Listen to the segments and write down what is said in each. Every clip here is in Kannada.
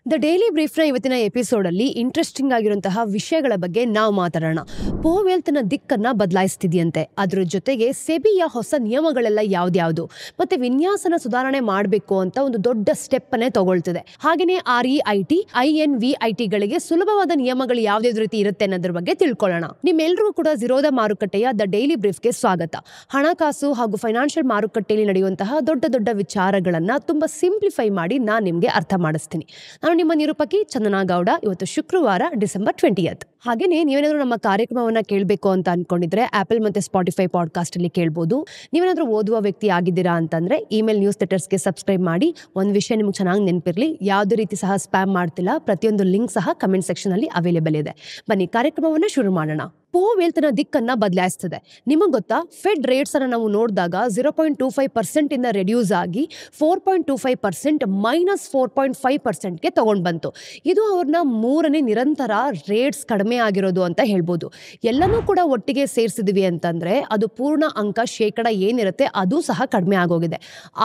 ದ ಡೈಲಿ ಬ್ರೀಫ್ನ ಇವತ್ತಿನ ಎಪಿಸೋಡಲ್ಲಿ ಇಂಟ್ರೆಸ್ಟಿಂಗ್ ಆಗಿರುವಂತಹ ವಿಷಯಗಳ ಬಗ್ಗೆ ನಾವು ಮಾತಾಡೋಣ. ಪೋವೆಲ್ತ್ನ ದಿಕ್ಕನ್ನ ಬದಲಾಯಿಸ್ತಿದೆಯಂತೆ. ಅದ್ರ ಜೊತೆಗೆ ಸೆಬಿಯ ಹೊಸ ನಿಯಮಗಳೆಲ್ಲ ಯಾವ್ದ್ಯಾವ್ದು ಮತ್ತೆ ವಿನ್ಯಾಸನ ಸುಧಾರಣೆ ಮಾಡಬೇಕು ಅಂತ ಒಂದು ದೊಡ್ಡ ಸ್ಟೆಪ್ ಅನ್ನೇ ತಗೊಳ್ತಿದೆ. ಹಾಗೆಯೇ REIT INVIT ಗಳಿಗೆ ಸುಲಭವಾದ ನಿಯಮಗಳು ಯಾವ್ದಾವ್ದು ರೀತಿ ಇರುತ್ತೆ ಅನ್ನೋದ್ರ ಬಗ್ಗೆ ತಿಳ್ಕೊಳ್ಳೋಣ. ನಿಮ್ಮೆಲ್ಲರಿಗೂ ಕೂಡ ಝೀರೋದ ಮಾರುಕಟ್ಟೆಯ ದ ಡೈಲಿ ಬ್ರೀಫ್ಗೆ ಸ್ವಾಗತ. ಹಣಕಾಸು ಹಾಗೂ ಫೈನಾನ್ಷಿಯಲ್ ಮಾರುಕಟ್ಟೆಯಲ್ಲಿ ನಡೆಯುವಂತಹ ದೊಡ್ಡ ದೊಡ್ಡ ವಿಚಾರಗಳನ್ನ ತುಂಬಾ ಸಿಂಪ್ಲಿಫೈ ಮಾಡಿ ನಾನು ನಿಮ್ಗೆ ಅರ್ಥ ಮಾಡಿಸ್ತೀನಿ. ನಾನು ನಿಮ್ಮ ನಿರೂಪಕಿ ಚಂದನಾ ಗೌಡ. ಇವತ್ತು ಶುಕ್ರವಾರ ಡಿಸೆಂಬರ್ 20th. ಹಾಗೇನೆ ನೀವೇನಾದ್ರೂ ನಮ್ಮ ಕಾರ್ಯಕ್ರಮವನ್ನ ಕೇಳಬೇಕು ಅಂತ ಅನ್ಕೊಂಡಿದ್ರೆ ಆಪಲ್ ಮತ್ತೆ ಸ್ಪಾಟಿಫೈ ಪಾಡ್ಕಾಸ್ಟ್ ಅಲ್ಲಿ ಕೇಳಬಹುದು. ನೀವೇನಾದ್ರೂ ಓದುವ ವ್ಯಕ್ತಿ ಆಗಿದ್ದೀರಾ ಅಂತಂದ್ರೆ ಇಮೇಲ್ ನ್ಯೂಸ್ ಲೆಟರ್ಸ್ಗೆ ಸಬ್ಸ್ಕ್ರೈಬ್ ಮಾಡಿ. ಒಂದ್ ವಿಷಯ ನಿಮ್ಗೆ ಚೆನ್ನಾಗಿ ನೆನಪಿರ್ಲಿ, ಯಾವುದೇ ರೀತಿ ಸಹ ಸ್ಪ್ಯಾಮ್ ಮಾಡ್ತಿಲ್ಲ. ಪ್ರತಿಯೊಂದು ಲಿಂಕ್ ಸಹ ಕಮೆಂಟ್ ಸೆಕ್ಷನ್ ಅಲ್ಲಿ ಅವೈಲೇಬಲ್ ಇದೆ. ಬನ್ನಿ ಕಾರ್ಯಕ್ರಮವನ್ನ ಶುರು ಮಾಡೋಣ. ಪೋವೆಲ್ತ್ನ ದಿಕ್ಕನ್ನ ಬದಲಾಯಿಸ್ತದೆ. ನಿಮಗೆ ಗೊತ್ತಾ, ಫೆಡ್ ರೇಟ್ಸ್ ಅನ್ನ ನಾವು ನೋಡಿದಾಗ 0.25% ಇಂದ ರೆಡ್ಯೂಸ್ ಆಗಿ 4.25% -4.5%ಗೆ ತಗೊಂಡ್ ಬಂತು. ಇದು ಅವ್ರನ್ನ ಮೂರನೇ ನಿರಂತರ ರೇಟ್ಸ್ ಕಡಿಮೆ ಆಗಿರೋದು ಅಂತ ಹೇಳ್ಬೋದು. ಎಲ್ಲನೂ ಕೂಡ ಒಟ್ಟಿಗೆ ಸೇರಿಸಿದ್ವಿ ಅಂತಂದ್ರೆ ಅದು ಪೂರ್ಣ ಅಂಕ ಶೇಕಡ ಏನಿರುತ್ತೆ ಅದು ಸಹ ಕಡಿಮೆ ಆಗೋಗಿದೆ.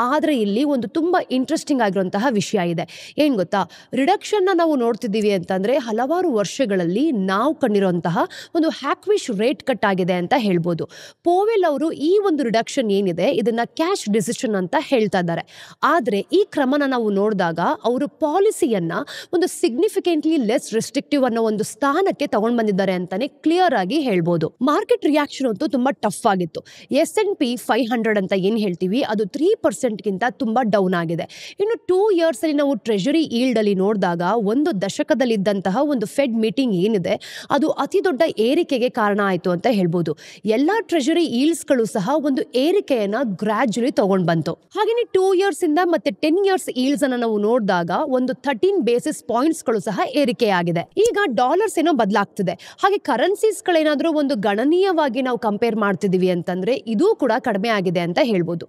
ಆದ್ರೆ ಇಲ್ಲಿ ಒಂದು ತುಂಬಾ ಇಂಟ್ರೆಸ್ಟಿಂಗ್ ಆಗಿರುವಂತಹ ವಿಷಯ ಇದೆ. ಏನ್ ಗೊತ್ತಾ, ರಿಡಕ್ಷನ್ ನಾವು ನೋಡ್ತಿದ್ದೀವಿ ಅಂತಂದ್ರೆ ಹಲವಾರು ವರ್ಷಗಳಲ್ಲಿ ನಾವು ಕಂಡಿರುವಂತಹ ಒಂದು ಹ್ಯಾಕ್ವಿಶ್ ರೇಟ್ ಕಟ್ ಆಗಿದೆ ಅಂತ ಹೇಳ್ಬೋದು. ಪೋವೆಲ್ ಅವರು ಈ ಒಂದು ರಿಡಕ್ಷನ್ ಏನಿದೆ ಇದನ್ನ ಕ್ಯಾಶ್ ಡಿಸಿಷನ್ ಅಂತ ಹೇಳ್ತಾ ಇದ್ದಾರೆ. ಆದ್ರೆ ಈ ಕ್ರಮನ ನಾವು ನೋಡಿದಾಗ ಅವರು ಪಾಲಿಸಿಯನ್ನ ಒಂದು ಸಿಗ್ನಿಫಿಕೆಂಟ್ಲಿ ಲೆಸ್ ರೆಸ್ಟ್ರಿಕ್ಟಿವ್ ಅನ್ನೋ ಒಂದು ಸ್ಥಾನಕ್ಕೆ ತಗೊಂಡ್ ಬಂದಿದ್ದಾರೆ ಅಂತಾನೆ ಕ್ಲಿಯರ್ ಆಗಿ ಹೇಳ್ಬೋದು. ಮಾರ್ಕೆಟ್ ರಿಯಾಕ್ಷನ್ ಅಂತೂ ತುಂಬಾ ಟಫ್ ಆಗಿತ್ತು. S&P 500 ಅಂತ ಏನ್ ಹೇಳ್ತೀವಿ ಅದು 3% ಗಿಂತ ತುಂಬಾ ಡೌನ್ ಆಗಿದೆ. ಇನ್ನು 2 years ಅಲ್ಲಿ ನಾವು ಟ್ರೆಜರಿ ಈಲ್ಡ್ ಅಲ್ಲಿ ನೋಡಿದಾಗ ಒಂದು ದಶಕದಲ್ಲಿದ್ದಂತಹ ಒಂದು ಫೆಡ್ ಮೀಟಿಂಗ್ ಏನಿದೆ ಅದು ಅತಿ ದೊಡ್ಡ ಏರಿಕೆಗೆ ಕಾರಣ ಆಯ್ತು ಅಂತ ಹೇಳ್ಬೋದು. ಎಲ್ಲಾ ಟ್ರೆಜರಿ ಈಲ್ಡ್ಸ್ ಗಳು ಸಹ ಒಂದು ಏರಿಕೆಯನ್ನ ಗ್ರಾಜುಲಿ ತಗೊಂಡ್ ಬಂತು. ಹಾಗೇನೆ 2 years ಇಂದ ಮತ್ತೆ 10 years ಈಲ್ಡ್ಸ್ ಅನ್ನ ನಾವು ನೋಡಿದಾಗ ಒಂದು 13 ಬೇಸಿಸ್ ಪಾಯಿಂಟ್ಸ್ ಗಳು ಸಹ ಏರಿಕೆಯಾಗಿದೆ. ಈಗ ಡಾಲರ್ಸ್ ಏನೋ ಬದಲಾಗ್ತಿದೆ. ಹಾಗೆ ಕರೆನ್ಸೀಸ್ ಗಳೇನಾದ್ರೂ ಒಂದು ಗಣನೀಯವಾಗಿ ನಾವು ಕಂಪೇರ್ ಮಾಡ್ತಿದೀವಿ ಅಂತಂದ್ರೆ ಇದು ಕೂಡ ಕಡಿಮೆ ಆಗಿದೆ ಅಂತ ಹೇಳ್ಬೋದು.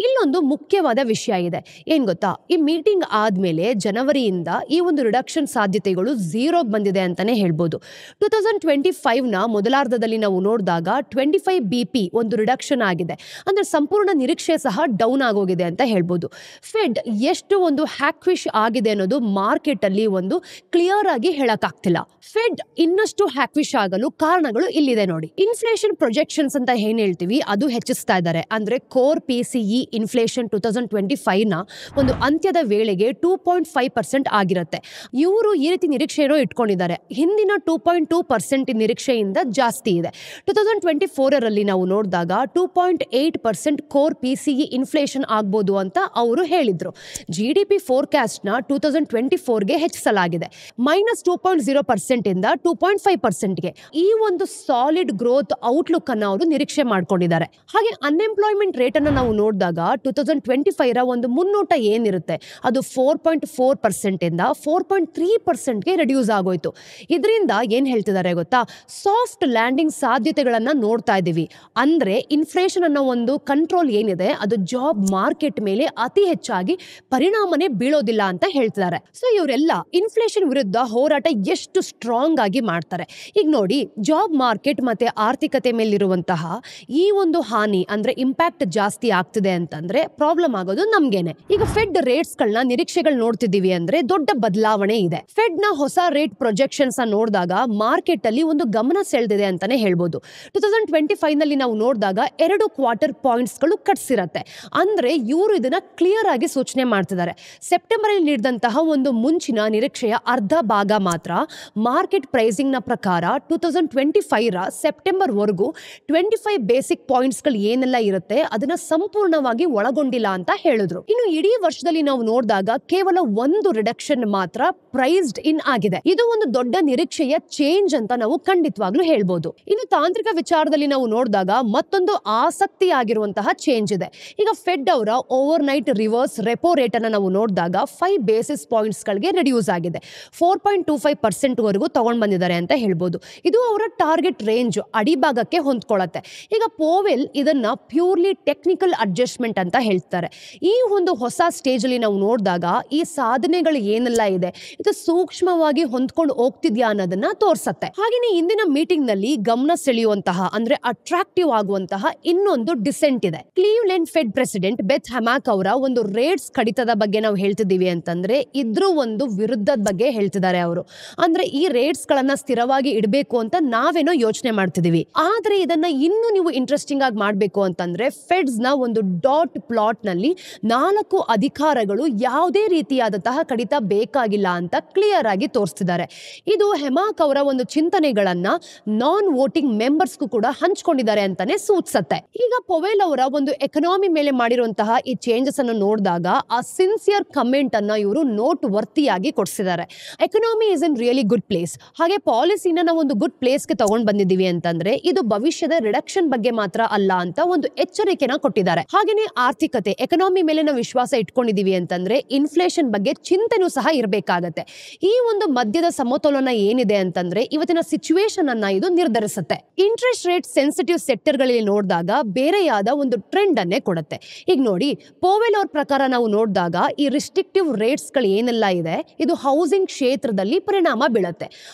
ಇಲ್ಲೊಂದು ಮುಖ್ಯವಾದ ವಿಷಯ ಇದೆ. ಏನ್ ಗೊತ್ತಾ, ಈ ಮೀಟಿಂಗ್ ಆದ್ಮೇಲೆ ಜನವರಿಯಿಂದ ಈ ಒಂದು ರಿಡಕ್ಷನ್ ಸಾಧ್ಯತೆಗಳು 0 ಬಂದಿದೆ ಅಂತಾನೆ ಹೇಳ್ಬೋದು. 2025ನ ಮೊದಲಾರ್ಧದಲ್ಲಿ ನಾವು ನೋಡಿದಾಗ 25 BP ಒಂದು ರಿಡಕ್ಷನ್ ಆಗಿದೆ. ಅಂದ್ರೆ ಸಂಪೂರ್ಣ ನಿರೀಕ್ಷೆ ಸಹ ಡೌನ್ ಆಗೋಗಿದೆ ಅಂತ ಹೇಳ್ಬೋದು. ಫೆಡ್ ಎಷ್ಟು ಒಂದು ಹ್ಯಾಕ್ವಿಶ್ ಆಗಿದೆ ಅನ್ನೋದು ಮಾರ್ಕೆಟ್ ಅಲ್ಲಿ ಒಂದು ಕ್ಲಿಯರ್ ಆಗಿ ಹೇಳಕ್ಕಾಗ್ತಿಲ್ಲ. ಫೆಡ್ ಇನ್ನಷ್ಟು ಹ್ಯಾಕ್ವಿಶ್ ಆಗಲು ಕಾರಣಗಳು ಇಲ್ಲಿದೆ ನೋಡಿ. ಇನ್ಫ್ಲೇಷನ್ ಪ್ರೊಜೆಕ್ಷನ್ಸ್ ಅಂತ ಏನ್ ಹೇಳ್ತೀವಿ ಅದು ಹೆಚ್ಚಿಸ್ತಾ ಇದ್ದಾರೆ. ಅಂದ್ರೆ ಕೋರ್ PCE ಇನ್ಫ್ಲೇಷನ್ 2025ನ ಒಂದು ಅಂತ್ಯದ ವೇಳೆಗೆ 2.5% ಆಗಿರುತ್ತೆ. ಇವರು ಈ ರೀತಿ ನಿರೀಕ್ಷೆನೋ ಇಟ್ಕೊಂಡಿದ್ದಾರೆ. ಹಿಂದಿನ 2.2% ನಿರೀಕ್ಷೆಯಿಂದ ಜಾಸ್ತಿ ಇದೆ. 2024ರಲ್ಲಿ ನಾವು ನೋಡಿದಾಗ 2.8% ಕೋರ್ PCE ಇನ್ಫ್ಲೇಷನ್ ಆಗ್ಬೋದು ಅಂತ ಅವರು ಹೇಳಿದ್ರು. GDP ಫೋರ್ಕಾಸ್ಟ್ ನ 2024ಗೆ ಹೆಚ್ಚಿಸಲಾಗಿದೆ. -2.0% ಇಂದ 2.5%ಗೆ. ಈ ಒಂದು ಸಾಲಿಡ್ ಗ್ರೋತ್ ಔಟ್ಲುಕ್ ಅನ್ನ ಅವರು ನಿರೀಕ್ಷೆ ಮಾಡ್ಕೊಂಡಿದ್ದಾರೆ. ಹಾಗೆ ಅನ್ಎಂಪ್ಲಾಯ್ಮೆಂಟ್ ರೇಟ್ ಅನ್ನ ನಾವು ನೋಡಿದಾಗ 2025ರ ಒಂದು ಮುನ್ನೋಟ ಏನಿರುತ್ತೆ ಅದು 4.4% ಇಂದ 4.3%ಗೆ ರೆಡ್ಯೂಸ್ ಆಗೋಯ್ತು. ಇದರಿಂದ ಏನ್ ಹೇಳ್ತಿದ್ದಾರೆ ಗೊತ್ತಾ, ಸಾಫ್ಟ್ ಲ್ಯಾಂಡಿಂಗ್ ಸಾಧ್ಯತೆಗಳನ್ನ ನೋಡ್ತಾ ಇದೀವಿ. ಅಂದ್ರೆ ಇನ್ಫ್ಲೇಷನ್ ಅನ್ನೋ ಒಂದು ಕಂಟ್ರೋಲ್ ಏನಿದೆ ಅದು ಜಾಬ್ ಮಾರ್ಕೆಟ್ ಮೇಲೆ ಅತಿ ಹೆಚ್ಚಾಗಿ ಪರಿಣಾಮನೇ ಬೀಳೋದಿಲ್ಲ ಅಂತ ಹೇಳ್ತಿದ್ದಾರೆ. ಸೊ ಇವರೆಲ್ಲ ಇನ್ಫ್ಲೇಷನ್ ವಿರುದ್ಧ ಹೋರಾಟ ಎಷ್ಟು ಸ್ಟ್ರಾಂಗ್ ಆಗಿ ಮಾಡ್ತಾರೆ. ಈಗ ನೋಡಿ, ಜಾಬ್ ಮಾರ್ಕೆಟ್ ಮತ್ತೆ ಆರ್ಥಿಕತೆ ಮೇಲಿರುವಂತಹ ಈ ಒಂದು ಹಾನಿ ಅಂದ್ರೆ ಇಂಪ್ಯಾಕ್ಟ್ ಜಾಸ್ತಿ ಆಗ್ತಿದೆ ಅಂತಂದ್ರೆ ಪ್ರಾಬ್ಲಮ್ ಆಗೋದು ನಮ್ಗೇನೆ. ಈಗ ಫೆಡ್ ರೇಟ್ಸ್ ಗಳನ್ನ ನಿರೀಕ್ಷೆಗಳು ನೋಡ್ತಿದೀವಿ ಅಂದ್ರೆ ದೊಡ್ಡ ಬದಲಾವಣೆ ಇದೆ. ಫೆಡ್ ನ ಹೊಸ ರೇಟ್ ಪ್ರೊಜೆಕ್ಷನ್ಸ್ ನೋಡಿದಾಗ ಮಾರ್ಕೆಟ್ ಅಲ್ಲಿ ಒಂದು ಗಮನ ಸೆಳೆದಿದೆ ಅಂತಾನೆ ಹೇಳ್ಬೋದು. 2025 ನಲ್ಲಿ ನಾವು ನೋಡಿದಾಗ 2 ಕ್ವಾರ್ಟರ್ ಪಾಯಿಂಟ್ಸ್ ಗಳು ಕಟ್ಸಿರತ್ತೆ. ಅಂದ್ರೆ ಇವರು ಇದನ್ನ ಕ್ಲಿಯರ್ ಆಗಿ ಸೂಚನೆ ಮಾಡ್ತಿದ್ದಾರೆ. ಸೆಪ್ಟೆಂಬರ್ ಅಲ್ಲಿ ನೀಡಿದಂತಹ ಒಂದು ಮುಂಚಿನ ನಿರೀಕ್ಷೆಯ ಅರ್ಧ ಭಾಗ ಮಾತ್ರ ಮಾರ್ಕೆಟ್ ಪ್ರೈಸಿಂಗ್ ನ ಪ್ರಕಾರ 2025ರ ಸೆಪ್ಟೆಂಬರ್ ವರೆಗೂ 25 ಬೇಸಿಕ್ ಪಾಯಿಂಟ್ಸ್ ಗಳು ಏನೆಲ್ಲ ಇರುತ್ತೆ ಅದನ್ನ ಸಂಪೂರ್ಣವಾಗಿ ಒಳಗೊಂಡಿಲ್ಲ ಅಂತ ಹೇಳಿದ್ರು. ಇನ್ನು ಇಡೀ ವರ್ಷದಲ್ಲಿ ನಾವು ನೋಡಿದಾಗ ಕೇವಲ ಒಂದು ರಿಡಕ್ಷನ್ ಮಾತ್ರ ಪ್ರೈಸ್ಡ್ ಇನ್ ಆಗಿದೆ. ಇದು ಒಂದು ದೊಡ್ಡ ನಿರೀಕ್ಷೆಯ ಚೇಂಜ್ ಅಂತ ನಾವು ಖಂಡಿತವಾಗ್ಲೂ ಹೇಳ್ಬೋದು. ಇನ್ನು ತಾಂತ್ರಿಕ ವಿಚಾರದಲ್ಲಿ ನಾವು ನೋಡಿದಾಗ ಮತ್ತೊಂದು ಆಸಕ್ತಿ ಆಗಿರುವಂತಹ ಚೇಂಜ್ ಇದೆ. ಈಗ ಫೆಡ್ ಅವರ overnight reverse repo rate ಅನ್ನ ನಾವು ನೋಡಿದಾಗ 5 ಬೇಸಿಸ್ ಪಾಯಿಂಟ್ಸ್ ಗಳಿಗೆ ರೆಡ್ಯೂಸ್ ಆಗಿದೆ. 4.25% ವರೆಗೂ ತಗೊಂಡ್ ಬಂದಿದ್ದಾರೆ ಅಂತ ಹೇಳ್ಬೋದು. ಇದು ಅವರ ಟಾರ್ಗೆಟ್ ರೇಂಜ್ ಅಡಿಭಾಗಕ್ಕೆ ಹೊಂದ್ಕೊಳ್ಳುತ್ತೆ. ಈಗ ಪೋವೆಲ್ ಇದನ್ನ ಪ್ಯೂರ್ಲಿ ಟೆಕ್ನಿಕಲ್ ಅಡ್ಜಸ್ಟ್ಮೆಂಟ್ ಅಂತ ಹೇಳ್ತಾರೆ. ಈ ಒಂದು ಹೊಸ ಸ್ಟೇಜ್ ಅಲ್ಲಿ ನಾವು ನೋಡಿದಾಗ ಈ ಸಾಧನೆಗಳು ಏನೆಲ್ಲ ಇದೆ ಇದು ಸೂಕ್ಷ್ಮವಾಗಿ ಹೊಂದ್ಕೊಂಡು ಹೋಗ್ತಿದ್ಯಾ ಅನ್ನೋದನ್ನ ತೋರ್ಸತ್ತೆ. ಹಾಗೇನೆ ಇಂದಿನ ಮೀಟಿಂಗ್ ಪೋಲಿಂಗ್ ನಲ್ಲಿ ಗಮನ ಸೆಳೆಯುವಂತಹ ಅಂದ್ರೆ ಅಟ್ರಾಕ್ಟಿವ್ ಆಗುವಂತಹ ಇನ್ನೊಂದು ಡಿಸೆಂಟ್ ಇದೆ. ಕ್ಲೀವ್ಲೆಂಡ್ ಫೆಡ್ ಪ್ರೆಸಿಡೆಂಟ್ ಬೆತ್ ಹ್ಯಾಮಾಕ್ ಅವರ ಒಂದು ರೇಟ್ಸ್ ಕಡಿತದ ಬಗ್ಗೆ ನಾವು ಹೇಳ್ತಿದ್ದೀವಿ ಅಂತಂದ್ರೆ ಇದ್ರ ಒಂದು ವಿರುದ್ಧದ ಬಗ್ಗೆ ಹೇಳ್ತಿದ್ದಾರೆ ಅವರು. ಅಂದ್ರೆ ಈ ರೇಟ್ಸ್ ಗಳನ್ನ ಸ್ಥಿರವಾಗಿ ಇಡಬೇಕು ಅಂತ ನಾವೇನೋ ಯೋಚನೆ ಮಾಡ್ತಿದೀವಿ. ಆದ್ರೆ ಇದನ್ನ ಇನ್ನೂ ನೀವು ಇಂಟ್ರೆಸ್ಟಿಂಗ್ ಆಗಿ ಮಾಡ್ಬೇಕು ಅಂತಂದ್ರೆ ಫೆಡ್ಸ್ ನ ಒಂದು ಡಾಟ್ ಪ್ಲಾಟ್ ನಲ್ಲಿ 4 ಅಧಿಕಾರಗಳು ಯಾವುದೇ ರೀತಿಯಾದಂತಹ ಕಡಿತ ಬೇಕಾಗಿಲ್ಲ ಅಂತ ಕ್ಲಿಯರ್ ಆಗಿ ತೋರಿಸ್ತಿದ್ದಾರೆ. ಇದು ಹೆಮಾಕ್ ಅವರ ಒಂದು ಚಿಂತನೆಗಳನ್ನ ನಾನ್ ವೋಟಿಂಗ್ ಮೆಂಬರ್ಸ್ಗೂ ಕೂಡ ಹಂಚ್ಕೊಂಡಿದ್ದಾರೆ ಅಂತಾನೆ ಸೂಚಿಸುತ್ತೆ. ಈಗ ಪೊವೆಲ್ ಅವರ ಒಂದು ಎಕನಾಮಿ ಮೇಲೆ ಮಾಡಿರುವಂತಹ ಈ ಚೇಂಜಸ್ ಅನ್ನು ನೋಡಿದಾಗ ಆ ಸಿನ್ಸಿಯರ್ ಕಮೆಂಟ್ ಅನ್ನ ಇವರು ನೋಟ್ ವರ್ತಿಯಾಗಿ ಕೊಡಿಸಿದ್ದಾರೆ. Economy is in really good place. ಹಾಗೆ ಪಾಲಿಸಿನ ನಾವು ಒಂದು ಗುಡ್ ಪ್ಲೇಸ್ಗೆ ತಗೊಂಡ್ ಬಂದಿದ್ದೀವಿ ಅಂತಂದ್ರೆ ಇದು ಭವಿಷ್ಯದ ರಿಡಕ್ಷನ್ ಬಗ್ಗೆ ಮಾತ್ರ ಅಲ್ಲ ಅಂತ ಒಂದು ಎಚ್ಚರಿಕೆನ ಕೊಟ್ಟಿದ್ದಾರೆ. ಹಾಗೇನೆ ಆರ್ಥಿಕತೆ ಎಕನಾಮಿ ಮೇಲೆ ನಾವು ವಿಶ್ವಾಸ ಇಟ್ಕೊಂಡಿದೀವಿ ಅಂತಂದ್ರೆ ಇನ್ಫ್ಲೇಷನ್ ಬಗ್ಗೆ ಚಿಂತೆನೂ ಸಹ ಇರಬೇಕಾಗತ್ತೆ. ಈ ಒಂದು ಮಧ್ಯದ ಸಮತೋಲನ ಏನಿದೆ ಅಂತಂದ್ರೆ ಇವತ್ತಿನ ಸಿಚುವೇಶನ್ ಅನ್ನ ಇದು ನಿರ್ಧರಿಸುತ್ತೆ. ಇಂಟ್ರೆಸ್ಟ್ ರೇಟ್ ಸೆನ್ಸಿಟಿವ್ ಸೆಕ್ಟರ್ ಗಳಲ್ಲಿ ನೋಡಿದಾಗ ಬೇರೆಯಾದ ಒಂದು ಟ್ರೆಂಡ್ ಅನ್ನೇ ಕೊಡುತ್ತೆ. ಈಗ ನೋಡಿ, ಪೋವೆಲ್ ಅವ್ರ ಪ್ರಕಾರ ನಾವು ನೋಡಿದಾಗ ಈ ರಿಸ್ಟ್ರಿಕ್ಟಿವ್ ರೇಟ್ಸ್ ಗಳು ಏನೆಲ್ಲ ಇದೆ ಇದು ಹೌಸಿಂಗ್ ಕ್ಷೇತ್ರದಲ್ಲಿ ಪರಿಣಾಮ ಬೀಳುತ್ತೆ.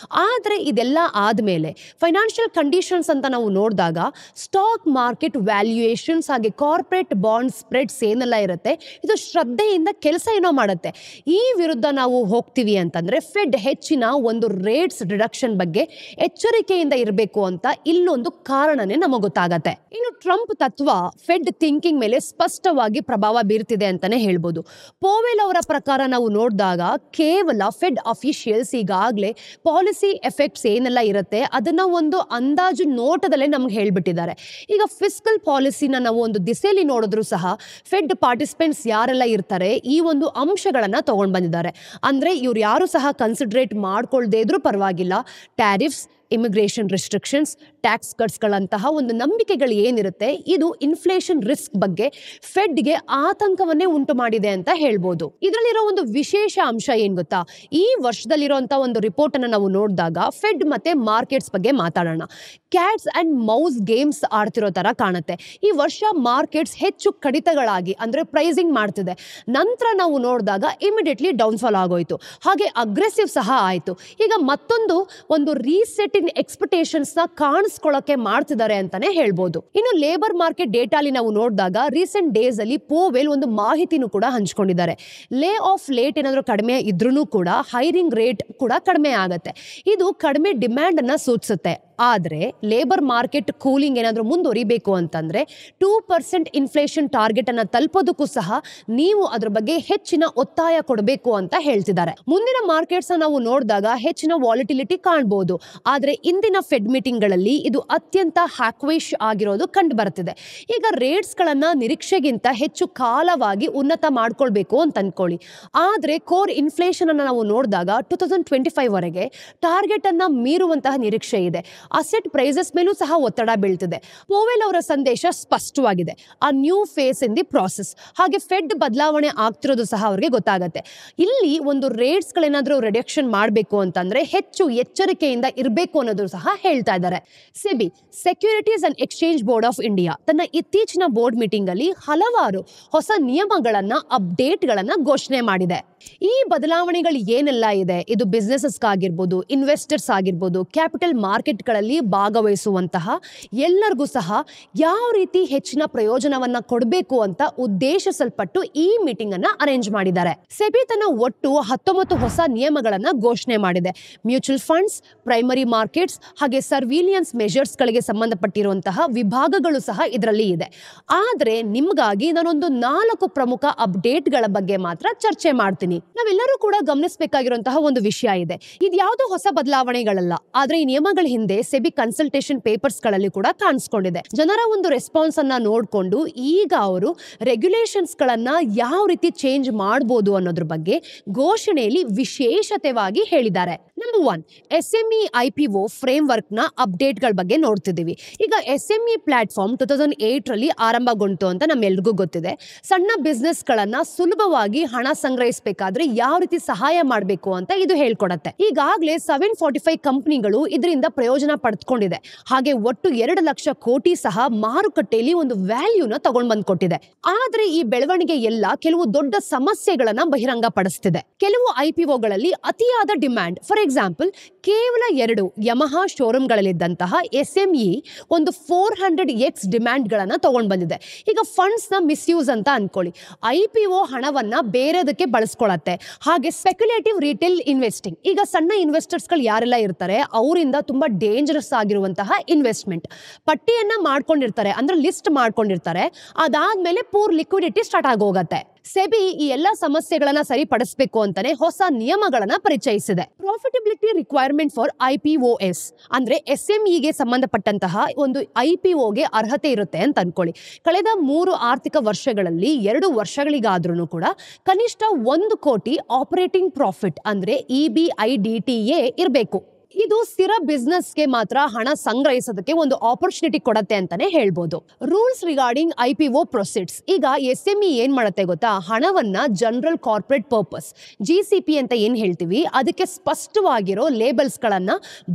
ಆದ್ರೆ ಇದೆಲ್ಲ ಆದ್ಮೇಲೆ ಫೈನಾನ್ಷಿಯಲ್ ಕಂಡೀಷನ್ಸ್ ಅಂತ ನಾವು ನೋಡಿದಾಗ ಸ್ಟಾಕ್ ಮಾರ್ಕೆಟ್ ವ್ಯಾಲ್ಯೂಯೇಷನ್ಸ್ ಹಾಗೆ ಕಾರ್ಪೊರೇಟ್ ಬಾಂಡ್ ಸ್ಪ್ರೆಡ್ಸ್ ಏನೆಲ್ಲ ಇರುತ್ತೆ ಇದು ಶ್ರದ್ಧೆಯಿಂದ ಕೆಲಸ ಏನೋ ಮಾಡುತ್ತೆ. ಈ ವಿರುದ್ಧ ನಾವು ಹೋಗ್ತೀವಿ ಅಂತಂದ್ರೆ ಫೆಡ್ ಹೆಚ್ಚಿನ ಒಂದು ರೇಟ್ಸ್ ರಿಡಕ್ಷನ್ ಬಗ್ಗೆ ಎಚ್ಚರಿಕೆಯಿಂದ ಇರಬೇಕು ಅಂತ ಇಲ್ಲೊಂದು ಕಾರಣನೇ ನಮಗೆ ಗೊತ್ತಾಗತ್ತೆ. ಇನ್ನು ಟ್ರಂಪ್ ತತ್ವ ಫೆಡ್ ಥಿಂಕಿಂಗ್ ಮೇಲೆ ಸ್ಪಷ್ಟವಾಗಿ ಪ್ರಭಾವ ಬೀರ್ತಿದೆ ಅಂತಾನೆ ಹೇಳ್ಬೋದು. ಪೋವೆಲ್ ಅವರ ಪ್ರಕಾರ ನಾವು ನೋಡಿದಾಗ ಕೇವಲ ಫೆಡ್ ಅಫಿಷಿಯಲ್ಸ್ ಈಗಾಗಲೇ ಪಾಲಿಸಿ ಎಫೆಕ್ಟ್ಸ್ ಏನೆಲ್ಲ ಇರುತ್ತೆ ಅದನ್ನ ಒಂದು ಅಂದಾಜು ನೋಟದಲ್ಲೇ ನಮ್ಗೆ ಹೇಳ್ಬಿಟ್ಟಿದ್ದಾರೆ. ಈಗ ಫಿಸ್ಕಲ್ ಪಾಲಿಸಿನ ನಾವು ಒಂದು ದಿಸೆಯಲ್ಲಿ ನೋಡಿದ್ರು ಸಹ ಫೆಡ್ ಪಾರ್ಟಿಸಿಪೆಂಟ್ಸ್ ಯಾರೆಲ್ಲ ಇರ್ತಾರೆ ಈ ಒಂದು ಅಂಶಗಳನ್ನ ತಗೊಂಡ್ ಬಂದಿದ್ದಾರೆ. ಅಂದ್ರೆ ಇವ್ರು ಯಾರು ಸಹ ಕನ್ಸಿಡರೇಟ್ ಮಾಡ್ಕೊಳ್ದೇ ಇದ್ರೂ ಪರವಾಗಿಲ್ಲ, ಟ್ಯಾರಿಫ್ಸ್, ಇಮಿಗ್ರೇಷನ್ ರಿಸ್ಟ್ರಿಕ್ಷನ್ಸ್, ಟ್ಯಾಕ್ಸ್ ಕಟ್ಸ್ಗಳಂತಹ ಒಂದು ನಂಬಿಕೆಗಳು ಏನಿರುತ್ತೆ ಇದು ಇನ್ಫ್ಲೇಷನ್ ರಿಸ್ಕ್ ಬಗ್ಗೆ ಫೆಡ್ಗೆ ಆತಂಕವನ್ನೇ ಉಂಟು ಮಾಡಿದೆ ಅಂತ ಹೇಳ್ಬೋದು. ಇದರಲ್ಲಿರೋ ಒಂದು ವಿಶೇಷ ಅಂಶ ಏನ್ ಗೊತ್ತಾ, ಈ ವರ್ಷದಲ್ಲಿರುವಂತಹ ಒಂದು ರಿಪೋರ್ಟ್ ಅನ್ನ ನಾವು ನೋಡಿದಾಗ ಫೆಡ್ ಮತ್ತೆ ಮಾರ್ಕೆಟ್ಸ್ ಬಗ್ಗೆ ಮಾತಾಡೋಣ. ಕ್ಯಾಟ್ಸ್ ಅಂಡ್ ಮೌಸ್ ಗೇಮ್ಸ್ ಆಡ್ತಿರೋ ತರ ಕಾಣುತ್ತೆ. ಈ ವರ್ಷ ಮಾರ್ಕೆಟ್ಸ್ ಹೆಚ್ಚು ಕಡಿತಗಳಾಗಿ ಅಂದ್ರೆ ಪ್ರೈಸಿಂಗ್ ಮಾಡ್ತಿದೆ. ನಂತರ ನಾವು ನೋಡಿದಾಗ ಇಮಿಡಿಯೇಟ್ಲಿ ಡೌನ್ಫಾಲ್ ಆಗೋಯ್ತು, ಹಾಗೆ ಅಗ್ರೆಸಿವ್ ಸಹ ಆಯ್ತು. ಈಗ ಮತ್ತೊಂದು ಒಂದು ರೀಸೆಟ್ ಇನ್ ಎಕ್ಸ್ಪೆಕ್ಟೇಷನ್ಸ್ ನ ಕಾಣಿಸ್ಕೊಳ್ಳೋಕೆ ಮಾಡ್ತಿದ್ದಾರೆ ಅಂತಾನೆ ಹೇಳ್ಬೋದು. ಇನ್ನು ಲೇಬರ್ ಮಾರ್ಕೆಟ್ ಡೇಟಾಲಿ ನಾವು ನೋಡಿದಾಗ ರೀಸೆಂಟ್ ಡೇಸ್ ಅಲ್ಲಿ ಪೋವೆಲ್ ಒಂದು ಮಾಹಿತಿನೂ ಕೂಡ ಹಂಚ್ಕೊಂಡಿದ್ದಾರೆ. ಲೇ ಆಫ್ ಲೇಟ್ ಏನಾದರೂ ಕಡಿಮೆ ಇದ್ರೂ ಕೂಡ ಹೈರಿಂಗ್ ರೇಟ್ ಕೂಡ ಕಡಿಮೆ ಆಗುತ್ತೆ. ಇದು ಕಡಿಮೆ ಡಿಮ್ಯಾಂಡ್ ಅನ್ನ ಸೂಚಿಸುತ್ತೆ. ಆದ್ರೆ ಲೇಬರ್ ಮಾರ್ಕೆಟ್ ಕೂಲಿಂಗ್ ಏನಾದರೂ ಮುಂದುವರಿಬೇಕು ಅಂತಂದ್ರೆ 2% ಇನ್ಫ್ಲೇಷನ್ ಟಾರ್ಗೆಟ್ ಅನ್ನ ತಲುಪೋದಕ್ಕೂ ಸಹ ನೀವು ಅದ್ರ ಬಗ್ಗೆ ಹೆಚ್ಚಿನ ಒತ್ತಾಯ ಕೊಡಬೇಕು ಅಂತ ಹೇಳ್ತಿದ್ದಾರೆ. ಮುಂದಿನ ಮಾರ್ಕೆಟ್ಸ್ ನಾವು ನೋಡಿದಾಗ ಹೆಚ್ಚಿನ ವಾಲಿಟಿಲಿಟಿ ಕಾಣಬಹುದು. ಆದ್ರೆ ಇಂದಿನ ಫೆಡ್ ಮೀಟಿಂಗ್ ಗಳಲ್ಲಿ ಇದು ಅತ್ಯಂತ ಹ್ಯಾಕ್ವಿಶ್ ಆಗಿರೋದು ಕಂಡು ಬರ್ತಿದೆ. ಈಗ ರೇಟ್ಸ್ ಗಳನ್ನ ನಿರೀಕ್ಷೆಗಿಂತ ಹೆಚ್ಚು ಕಾಲವಾಗಿ ಉನ್ನತ ಮಾಡ್ಕೊಳ್ಬೇಕು ಅಂತ ಅನ್ಕೊಳ್ಳಿ. ಆದ್ರೆ ಕೋರ್ ಇನ್ಫ್ಲೇಷನ್ ಅನ್ನ ನಾವು ನೋಡಿದಾಗ 2025 ವರೆಗೆ ಟಾರ್ಗೆಟ್ ಅನ್ನ ಮೀರುವಂತಹ ನಿರೀಕ್ಷೆ ಇದೆ. ಅಸೆಟ್ ಪ್ರೈಸಸ್ ಮೇಲೂ ಸಹ ಒತ್ತಡ ಬೀಳ್ತಿದೆ. ಪೋವೆಲ್ ಅವರ ಸಂದೇಶ ಸ್ಪಷ್ಟವಾಗಿದೆ, ಆ new phase in the process. ಹಾಗೆ ಫೆಡ್ ಬದಲಾವಣೆ ಆಗ್ತಿರೋದು ಸಹ ಅವ್ರಿಗೆ ಗೊತ್ತಾಗತ್ತೆ. ಇಲ್ಲಿ ಒಂದು ರೇಟ್ಸ್ ಗಳೇನಾದ್ರೂ ರಿಡಕ್ಷನ್ ಮಾಡಬೇಕು ಅಂತಂದ್ರೆ ಹೆಚ್ಚು ಎಚ್ಚರಿಕೆಯಿಂದ ಇರಬೇಕು ಅನ್ನೋದು ಸಹ ಹೇಳ್ತಾ ಇದ್ದಾರೆ. SEBI securities and exchange board of India ತನ್ನ ಇತ್ತೀಚಿನ ಬೋರ್ಡ್ ಮೀಟಿಂಗ್ ಅಲ್ಲಿ ಹಲವಾರು ಹೊಸ ನಿಯಮಗಳನ್ನ ಅಪ್ಡೇಟ್ ಗಳನ್ನ ಘೋಷಣೆ ಮಾಡಿದೆ. ಈ ಬದಲಾವಣೆಗಳು ಏನೆಲ್ಲ ಇದೆ ಇದು ಬಿಸ್ನೆಸಸ್ ಆಗಿರ್ಬೋದು, ಇನ್ವೆಸ್ಟರ್ಸ್ ಆಗಿರ್ಬೋದು, ಕ್ಯಾಪಿಟಲ್ ಮಾರ್ಕೆಟ್ ಗಳಲ್ಲಿ ಭಾಗವಹಿಸುವಂತಹ ಎಲ್ಲರಿಗೂ ಸಹ ಯಾವ ರೀತಿ ಹೆಚ್ಚಿನ ಪ್ರಯೋಜನವನ್ನ ಕೊಡಬೇಕು ಅಂತ ಉದ್ದೇಶಿಸಲ್ಪಟ್ಟು ಈ ಮೀಟಿಂಗ್ ಅನ್ನ ಅರೇಂಜ್ ಮಾಡಿದ್ದಾರೆ. ಸೆಬಿ ತನ್ನ ಒಟ್ಟು 19 ಹೊಸ ನಿಯಮಗಳನ್ನ ಘೋಷಣೆ ಮಾಡಿದೆ. ಮ್ಯೂಚುವಲ್ ಫಂಡ್ಸ್, ಪ್ರೈಮರಿ ಮಾರ್ಕೆಟ್ಸ್ ಹಾಗೆ ಸರ್ವಿಲಿಯನ್ಸ್ ಮೆಷರ್ಸ್ ಗಳಿಗೆ ಸಂಬಂಧಪಟ್ಟಿರುವಂತಹ ವಿಭಾಗಗಳು ಸಹ ಇದರಲ್ಲಿ ಇದೆ. ಆದ್ರೆ ನಿಮ್ಗಾಗಿ ನಾನೊಂದು 4 ಪ್ರಮುಖ ಅಪ್ಡೇಟ್ ಗಳ ಬಗ್ಗೆ ಮಾತ್ರ ಚರ್ಚೆ ಮಾಡ್ತೀನಿ. ನಾವೆಲ್ಲರೂ ಕೂಡ ಗಮನಿಸಬೇಕಾಗಿರುವಂತಹ ಒಂದು ವಿಷಯ ಇದೆ. ಇದ್ಯಾವುದೋ ಹೊಸ ಬದಲಾವಣೆಗಳಲ್ಲ, ಆದ್ರೆ ಈ ನಿಯಮಗಳ ಹಿಂದೆ ಸೆಬಿ ಕನ್ಸಲ್ಟೇಷನ್ ಪೇಪರ್ಸ್ ಗಳಲ್ಲಿ ಕೂಡ ಕಾಣಿಸ್ಕೊಂಡಿದೆ. ಜನರ ಒಂದು ರೆಸ್ಪಾನ್ಸ್ ಅನ್ನ ನೋಡ್ಕೊಂಡು ಈಗ ಅವರು ರೆಗ್ಯುಲೇಷನ್ಸ್ ಗಳನ್ನ ಯಾವ ರೀತಿ ಚೇಂಜ್ ಮಾಡಬಹುದು ಅನ್ನೋದ್ರ ಬಗ್ಗೆ ಘೋಷಣೆಯಲ್ಲಿ ವಿಶೇಷತೆವಾಗಿ ಹೇಳಿದ್ದಾರೆ. Number 1, SME IPO frame work ನ ಅಪ್ಡೇಟ್ ಗಳ ಬಗ್ಗೆ ನೋಡ್ತಿದ್ದೀವಿ. ಈಗ SME ಪ್ಲಾಟ್ಫಾರ್ಮ್ 2008 ರಲ್ಲಿ ಆರಂಭಗೊಂಡು ಅಂತ ನಮ್ಮೆಲ್ರಿಗೂ ಗೊತ್ತಿದೆ. ಸಣ್ಣ ಬಿಸ್ನೆಸ್ ಗಳನ್ನ ಸುಲಭವಾಗಿ ಹಣ ಸಂಗ್ರಹಿಸಬೇಕು ಬೆಳೆಸಬೇಕಾದ್ರೆ ಯಾವ ರೀತಿ ಸಹಾಯ ಮಾಡಬೇಕು ಅಂತ ಇದು ಹೇಳ್ಕೊಡತ್ತೆ. ಈಗಾಗಲೇ 745 ಕಂಪನಿಗಳು ಇದರಿಂದ ಪ್ರಯೋಜನ ಪಡೆದುಕೊಂಡಿದೆ. ಹಾಗೆ ಒಟ್ಟು 2 ಲಕ್ಷ ಕೋಟಿ ಸಹ ಮಾರುಕಟ್ಟೆಯಲ್ಲಿ ಒಂದು ವ್ಯಾಲ್ಯೂನ ತಗೊಂಡ್ ಬಂದ್ ಕೊಟ್ಟಿದೆ. ಆದ್ರೆ ಈ ಬೆಳವಣಿಗೆ ಎಲ್ಲ ಕೆಲವು ದೊಡ್ಡ ಸಮಸ್ಯೆಗಳನ್ನ ಬಹಿರಂಗ ಪಡಿಸ್ತಿದೆ. ಕೆಲವು IPOಗಳಲ್ಲಿ ಅತಿಯಾದ ಡಿಮ್ಯಾಂಡ್, ಫಾರ್ ಎಕ್ಸಾಂಪಲ್ ಕೇವಲ 2 ಯಮಹಾ ಶೋರೂಮ್ಗಳಲ್ಲಿದ್ದಂತಹ SME ಒಂದು 400x ಡಿಮ್ಯಾಂಡ್ ಗಳನ್ನ ತಗೊಂಡ್ ಬಂದಿದೆ. ಈಗ ಫಂಡ್ಸ್ ನ ಮಿಸ್ಯೂಸ್ ಅಂತ ಅನ್ಕೊಳ್ಳಿ. IPO ಹಣವನ್ನ ಬೇರೆದಕ್ಕೆ ಬಳಸ್ಕೊಳತ್ತೆ. ಹಾಗೆ ಸ್ಪೆಕ್ಯುಲೇಟಿವ್ ರಿಟೇಲ್ ಇನ್ವೆಸ್ಟಿಂಗ್, ಈಗ ಸಣ್ಣ ಇನ್ವೆಸ್ಟರ್ಸ್ ಗಳು ಯಾರೆಲ್ಲ ಇರ್ತಾರೆ ಅವರಿಂದ ತುಂಬಾ ಡೇಂಜರಸ್ ಆಗಿರುವಂತಹ ಇನ್ವೆಸ್ಟ್ಮೆಂಟ್ ಪಟ್ಟಿಯನ್ನ ಮಾಡ್ಕೊಂಡಿರ್ತಾರೆ, ಅಂದ್ರೆ ಲಿಸ್ಟ್ ಮಾಡ್ಕೊಂಡಿರ್ತಾರೆ. ಅದಾದ್ಮೇಲೆ ಪೂರ್ ಲಿಕ್ವಿಡಿಟಿ ಸ್ಟಾರ್ಟ್ ಆಗೋಗತ್ತೆ. ಸೆಬಿ ಈ ಎಲ್ಲಾ ಸಮಸ್ಯೆಗಳನ್ನ ಸರಿಪಡಿಸಬೇಕು ಅಂತಾನೆ ಹೊಸ ನಿಯಮಗಳನ್ನ ಪರಿಚಯಿಸಿದೆ. ಪ್ರಾಫಿಟಬಿಲಿಟಿ ರಿಕ್ವೈರ್ಮೆಂಟ್ ಫಾರ್ IPOs ಅಂದ್ರೆ SMEಗೆ ಸಂಬಂಧಪಟ್ಟಂತಹ ಒಂದು IPOಗೆ ಅರ್ಹತೆ ಇರುತ್ತೆ ಅಂತ ಅನ್ಕೊಳ್ಳಿ. ಕಳೆದ 3 ಆರ್ಥಿಕ ವರ್ಷಗಳಲ್ಲಿ 2 ವರ್ಷಗಳಿಗಾದ್ರೂ ಕೂಡ ಕನಿಷ್ಠ 1 ಕೋಟಿ ಆಪರೇಟಿಂಗ್ ಪ್ರಾಫಿಟ್ ಅಂದ್ರೆ EBITDA ಇರಬೇಕು. ಇದು ಸ್ಥಿರ ಬಿಸ್ನೆಸ್ಗೆ ಮಾತ್ರ ಹಣ ಸಂಗ್ರಹಿಸೋದಕ್ಕೆ ಒಂದು ಆಪರ್ಚುನಿಟಿ ಕೊಡತ್ತೆ ಅಂತಾನೆ ಹೇಳ್ಬೋದು. ರೂಲ್ಸ್ ರಿಗಾರ್ಡಿಂಗ್ IPO ಪ್ರೊಸೀಡ್ಸ್, ಈಗ SME ಏನ್ ಮಾಡುತ್ತೆ ಗೊತ್ತಾ, ಹಣವನ್ನ ಜನರಲ್ ಕಾರ್ಪೊರೇಟ್ ಪರ್ಪಸ್ GCP ಅಂತ ಏನ್ ಹೇಳ್ತೀವಿ ಅದಕ್ಕೆ ಸ್ಪಷ್ಟವಾಗಿರೋ ಲೇಬಲ್ಸ್ ಗಳನ್ನ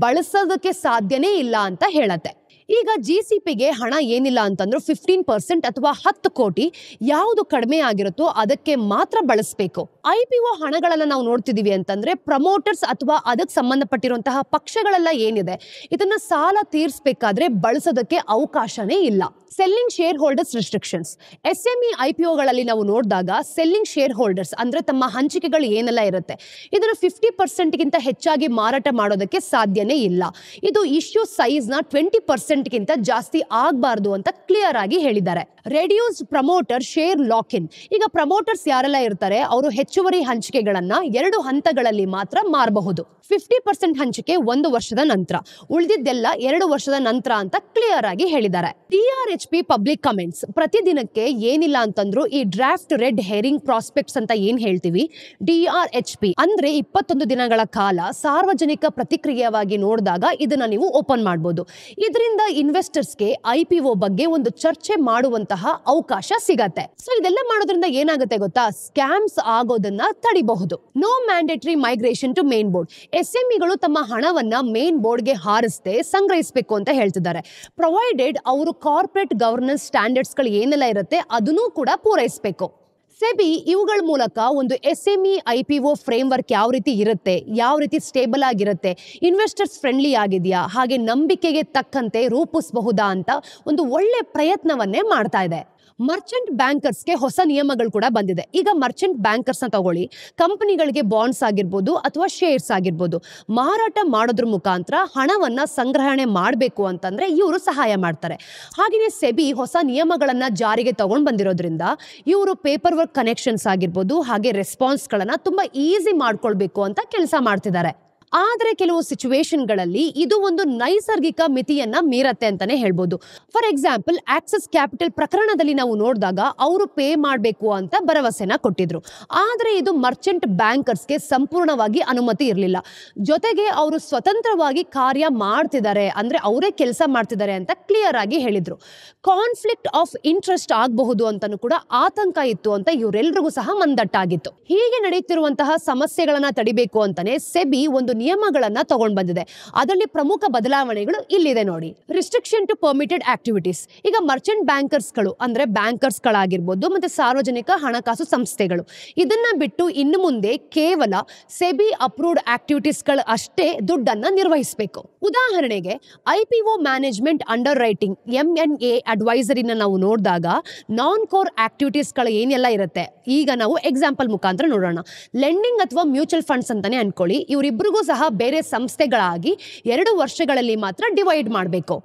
ಬಳಸೋದಕ್ಕೆ ಸಾಧ್ಯನೇ ಇಲ್ಲ ಅಂತ ಹೇಳತ್ತೆ. ಈಗ GCPಗೆ ಹಣ ಏನಿಲ್ಲ ಅಂತಂದ್ರೂ 15% ಅಥವಾ 10 ಕೋಟಿ ಯಾವುದು ಕಡಿಮೆ ಆಗಿರುತ್ತೋ ಅದಕ್ಕೆ ಮಾತ್ರ ಬಳಸಬೇಕು. IPO ಹಣಗಳನ್ನ ನಾವು ನೋಡ್ತಿದೀವಿ ಅಂತಂದ್ರೆ ಪ್ರಮೋಟರ್ಸ್ ಅಥವಾ ಅದಕ್ಕೆ ಸಂಬಂಧಪಟ್ಟಿರುವಂತಹ ಪಕ್ಷಗಳೆಲ್ಲ ಏನಿದೆ ಇದನ್ನ ಸಾಲ ತೀರಿಸಬೇಕಾದ್ರೆ ಬಳಸೋದಕ್ಕೆ ಅವಕಾಶನೇ ಇಲ್ಲ. Selling share holders restrictions, SME IPOಗಳಲ್ಲಿ ನಾವು ನೋಡಿದಾಗ ಸೆಲ್ಲಿಂಗ್ ಶೇರ್ ಹೋಲ್ಡರ್ಸ್ ಅಂದ್ರೆ ತಮ್ಮ ಹಂಚಿಕೆಗಳು ಏನೆಲ್ಲ ಇರುತ್ತೆ ಇದನ್ನು 50%ಗಿಂತ ಹೆಚ್ಚಾಗಿ ಮಾರಾಟ ಮಾಡೋದಕ್ಕೆ ಸಾಧ್ಯನೇ ಇಲ್ಲ. ಇದು ಇಶ್ಯೂ ಸೈಜ್ ನ 20%ಗಿಂತ ಜಾಸ್ತಿ ಆಗಬಾರ್ದು ಅಂತ ಕ್ಲಿಯರ್ ಆಗಿ ಹೇಳಿದ್ದಾರೆ. Reduced promoter share lock in, ಈಗ ಪ್ರಮೋಟರ್ಸ್ ಯಾರೆಲ್ಲ ಇರ್ತಾರೆ ಅವರು ಹೆಚ್ಚುವರಿ ಹಂಚಿಕೆಗಳನ್ನ 2 ಹಂತಗಳಲ್ಲಿ ಮಾತ್ರ ಮಾರಬಹುದು. 50% ಹಂಚಿಕೆ 1 ವರ್ಷದ ನಂತರ, ಉಳಿದಿದ್ದೆಲ್ಲ 2 ವರ್ಷದ ನಂತರ ಅಂತ ಕ್ಲಿಯರ್ ಆಗಿ ಹೇಳಿದ್ದಾರೆ. DRHP ಪಬ್ಲಿಕ್ ಕಮೆಂಟ್ಸ್, ಪ್ರತಿದಿನಕ್ಕೆ ಏನಿಲ್ಲ ಅಂತಂದ್ರು ಈ ಡ್ರಾಫ್ಟ್ ರೆಡ್ ಹೇರಿಂಗ್ ಪ್ರಾಸ್ಪೆಕ್ಟ್ಸ್ ಅಂತ ಏನ್ ಹೇಳ್ತೀವಿ DRHP ಅಂದ್ರೆ 21 ದಿನಗಳ ಕಾಲ ಸಾರ್ವಜನಿಕ ಪ್ರತಿಕ್ರಿಯೆಯಾಗಿ ನೋಡಿದಾಗ ಇದನ್ನ ನೀವು ಓಪನ್ ಮಾಡಬಹುದು. ಇದರಿಂದ ಇನ್ವೆಸ್ಟರ್ಸ್ಗೆ IPO ಬಗ್ಗೆ ಒಂದು ಚರ್ಚೆ ಮಾಡುವಂತಹ ಅವಕಾಶ ಸಿಗತ್ತೆ. ಸೊ ಇದೆಲ್ಲ ಮಾಡೋದ್ರಿಂದ ಏನಾಗುತ್ತೆ ಗೊತ್ತಾ, ಸ್ಕ್ಯಾಮ್ಸ್ ಆಗೋದನ್ನ ತಡಿಬಹುದು. No mandatory migration to main board, SMEಗಳು ತಮ್ಮ ಹಣವನ್ನ ಮೇನ್ ಬೋರ್ಡ್ಗೆ ಹಾರಿಸದೆ ಸಂಗ್ರಹಿಸಬೇಕು ಅಂತ ಹೇಳ್ತಿದ್ದಾರೆ. ಪ್ರೊವೈಡೆಡ್ ಅವರು ಕಾರ್ಪೊರೇಟ್ ಗವರ್ನೆನ್ಸ್ ಸ್ಟ್ಯಾಂಡರ್ಡ್ಸ್ ಗಳು ಏನೆಲ್ಲ ಇರುತ್ತೆ ಅದನ್ನು ಕೂಡ ಪೂರೈಸಬೇಕು. ಸೆಬಿ ಇವುಗಳ ಮೂಲಕ ಒಂದು SME IPO ಫ್ರೇಮ್ವರ್ಕ್ ಯಾವ ರೀತಿ ಇರುತ್ತೆ, ಯಾವ ರೀತಿ ಸ್ಟೇಬಲ್ ಆಗಿರುತ್ತೆ, ಇನ್ವೆಸ್ಟರ್ಸ್ ಫ್ರೆಂಡ್ಲಿ ಆಗಿದೆಯಾ, ಹಾಗೆ ನಂಬಿಕೆಗೆ ತಕ್ಕಂತೆ ರೂಪಿಸಬಹುದಾ ಅಂತ ಒಂದು ಒಳ್ಳೆ ಪ್ರಯತ್ನವನ್ನೇ ಮಾಡ್ತಾ ಇದೆ. ಮರ್ಚೆಂಟ್ ಬ್ಯಾಂಕರ್ಸ್ಗೆ ಹೊಸ ನಿಯಮಗಳು ಕೂಡ ಬಂದಿದೆ. ಈಗ ಮರ್ಚೆಂಟ್ ಬ್ಯಾಂಕರ್ಸ್ ನ ತಗೊಳ್ಳಿ, ಕಂಪನಿಗಳಿಗೆ ಬಾಂಡ್ಸ್ ಆಗಿರ್ಬೋದು ಅಥವಾ ಶೇರ್ಸ್ ಆಗಿರ್ಬೋದು ಮಾರಾಟ ಮಾಡೋದ್ರ ಮುಖಾಂತರ ಹಣವನ್ನ ಸಂಗ್ರಹಣೆ ಮಾಡಬೇಕು ಅಂತಂದ್ರೆ ಇವರು ಸಹಾಯ ಮಾಡ್ತಾರೆ. ಹಾಗೆಯೇ ಸೆಬಿ ಹೊಸ ನಿಯಮಗಳನ್ನ ಜಾರಿಗೆ ತಗೊಂಡ್ ಬಂದಿರೋದ್ರಿಂದ ಇವರು ಪೇಪರ್ ವರ್ಕ್ ಕನೆಕ್ಷನ್ಸ್ ಆಗಿರ್ಬೋದು ಹಾಗೆ ರೆಸ್ಪಾನ್ಸ್ ಗಳನ್ನ ತುಂಬಾ ಈಸಿ ಮಾಡ್ಕೊಳ್ಬೇಕು ಅಂತ ಕೆಲಸ ಮಾಡ್ತಿದ್ದಾರೆ. ಆದ್ರೆ ಕೆಲವು ಸಿಚುವೇಶನ್ಗಳಲ್ಲಿ ಇದು ಒಂದು ನೈಸರ್ಗಿಕ ಮಿತಿಯನ್ನ ಮೀರತ್ತೆ ಅಂತಾನೆ ಹೇಳ್ಬೋದು. ಫಾರ್ ಎಕ್ಸಾಂಪಲ್ ಆಕ್ಸಿಸ್ ಕ್ಯಾಪಿಟಲ್ ಪ್ರಕರಣದಲ್ಲಿ ನಾವು ನೋಡಿದಾಗ ಅವರು ಪೇ ಮಾಡಬೇಕು ಅಂತ ಭರವಸೆನ ಕೊಟ್ಟಿದ್ರು. ಆದ್ರೆ ಇದು ಮರ್ಚೆಂಟ್ ಬ್ಯಾಂಕರ್ಸ್ಗೆ ಸಂಪೂರ್ಣವಾಗಿ ಅನುಮತಿ ಇರಲಿಲ್ಲ. ಜೊತೆಗೆ ಅವರು ಸ್ವತಂತ್ರವಾಗಿ ಕಾರ್ಯ ಮಾಡ್ತಿದ್ದಾರೆ ಅಂದ್ರೆ ಅವರೇ ಕೆಲಸ ಮಾಡ್ತಿದ್ದಾರೆ ಅಂತ ಕ್ಲಿಯರ್ ಆಗಿ ಹೇಳಿದ್ರು. ಕಾನ್ಫ್ಲಿಕ್ಟ್ ಆಫ್ ಇಂಟ್ರೆಸ್ಟ್ ಆಗಬಹುದು ಅಂತಾನು ಕೂಡ ಆತಂಕ ಇತ್ತು ಅಂತ ಇವರೆಲ್ಲರಿಗೂ ಸಹ ಮಂದಟ್ಟಾಗಿತ್ತು. ಹೀಗೆ ನಡೆಯುತ್ತಿರುವಂತಹ ಸಮಸ್ಯೆಗಳನ್ನ ತಡಿಬೇಕು ಅಂತಾನೆ ಸೆಬಿ ಒಂದು ನಿಯಮಗಳನ್ನ ತಗೊಂಡ್ ಬಂದಿದೆ. ಅದರಲ್ಲಿ ಪ್ರಮುಖ ಬದಲಾವಣೆಗಳು ಇಲ್ಲಿದೆ ನೋಡಿ. ರಿಸ್ಟ್ರಿಕ್ಷನ್ ಟು ಪರ್ಮಿಟೆಡ್ ಆಕ್ಟಿವಿಟೀಸ್, ಈಗ ಮರ್ಚೆಂಟ್ ಬ್ಯಾಂಕರ್ಸ್ಗಳು ಅಂದ್ರೆ ಬ್ಯಾಂಕರ್ಸ್ಗಳಾಗಿರ್ಬೋದು ಮತ್ತೆ ಸಾರ್ವಜನಿಕ ಹಣಕಾಸು ಸಂಸ್ಥೆಗಳು ಇದನ್ನ ಬಿಟ್ಟು ಇನ್ನು ಮುಂದೆ ಕೇವಲ ಸೆಬಿ ಅಪ್ರೂವ್ಡ್ ಆಕ್ಟಿವಿಟೀಸ್ಗಳು ಅಷ್ಟೇ ದುಡ್ಡನ್ನ ನಿರ್ವಹಿಸಬೇಕು. ಉದಾಹರಣೆಗೆ IPO management under writing M&A ಅಡ್ವೈಸರಿನ ನಾವು ನೋಡಿದಾಗ ನಾನ್ ಕೋರ್ ಆಕ್ಟಿವಿಟೀಸ್ಗಳು ಏನೆಲ್ಲ ಇರುತ್ತೆ ಈಗ ನಾವು ಎಕ್ಸಾಂಪಲ್ ಮುಖಾಂತರ ನೋಡೋಣ. ಲೆಂಡಿಂಗ್ ಅಥವಾ ಮ್ಯೂಚುವಲ್ ಫಂಡ್ಸ್ ಅಂತಾನೆ ಅನ್ಕೊಳ್ಳಿ, ಇವರಿಬ್ಬರಿಗೂ ಸಹ ಬೇರೆ ಸಂಸ್ಥೆಗಳಾಗಿ 2 ವರ್ಷಗಳಲ್ಲಿ ಮಾತ್ರ ಡಿವೈಡ್ ಮಾಡಬೇಕು.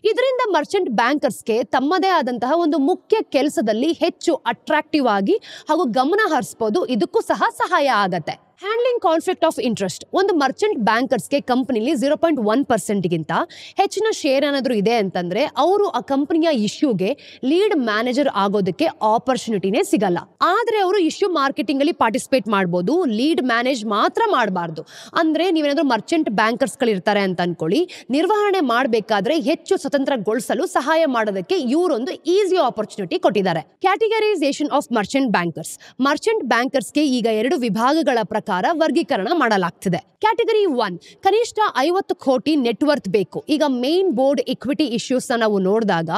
ಇದರಿಂದ ಮರ್ಚೆಂಟ್ ಬ್ಯಾಂಕರ್ಸ್ಗೆ ತಮ್ಮದೇ ಆದಂತಹ ಒಂದು ಮುಖ್ಯ ಕೆಲಸದಲ್ಲಿ ಹೆಚ್ಚು ಅಟ್ರಾಕ್ಟಿವ್ ಆಗಿ ಹಾಗೂ ಗಮನ ಹರಿಸಬಹುದು. ಇದಕ್ಕೂ ಸಹ ಸಹಾಯ ಆಗತ್ತೆ. Handling conflict of interest. ಒಂದು ಮರ್ಚೆಂಟ್ ಬ್ಯಾಂಕರ್ಸ್ಗೆ ಕಂಪನಿಲಿ 0.1%ಗಿಂತ ಹೆಚ್ಚಿನ ಶೇರ್ ಏನಾದರೂ ಇದೆ ಅಂತಂದ್ರೆ ಅವರು ಆ ಕಂಪನಿಯ ಇಶ್ಯೂಗೆ ಲೀಡ್ ಮ್ಯಾನೇಜರ್ ಆಗೋದಕ್ಕೆ ಆಪರ್ಚುನಿಟಿನೇ ಸಿಗಲ್ಲ. ಆದ್ರೆ ಅವರು ಇಶ್ಯೂ ಮಾರ್ಕೆಟಿಂಗ್ ಅಲ್ಲಿ ಪಾರ್ಟಿಸಿಪೇಟ್ ಮಾಡಬಹುದು, ಲೀಡ್ ಮ್ಯಾನೇಜ್ ಮಾತ್ರ ಮಾಡಬಾರ್ದು. ಅಂದ್ರೆ ನೀವೇನಾದ್ರೂ ಮರ್ಚೆಂಟ್ ಬ್ಯಾಂಕರ್ಸ್ ಗಳಿರ್ತಾರೆ ಅಂತ ಅನ್ಕೊಳ್ಳಿ, ನಿರ್ವಹಣೆ ಮಾಡಬೇಕಾದ್ರೆ ಹೆಚ್ಚು ಸ್ವತಂತ್ರಗೊಳಿಸಲು ಸಹಾಯ ಮಾಡೋದಕ್ಕೆ ಇವರೊಂದು ಈಸಿ ಆಪರ್ಚುನಿಟಿ ಕೊಟ್ಟಿದ್ದಾರೆ. Categorisation of merchant bankers. Merchant ಬ್ಯಾಂಕರ್ಸ್ಗೆ ಈಗ 2 ವಿಭಾಗಗಳ ಪ್ರಕಾರ ವರ್ಗೀಕರಣ ಮಾಡಲಾಗ್ತಿದೆ. ಕ್ಯಾಟಗರಿ 1, ಕನಿಷ್ಠ 50 ಕೋಟಿ ನೆಟ್ವರ್ತ್ ಬೇಕು. ಈಗ ಮೇನ್ ಬೋರ್ಡ್ ಇಕ್ವಿಟಿ ಇಶ್ಯೂಸ್ ನಾವು ನೋಡಿದಾಗ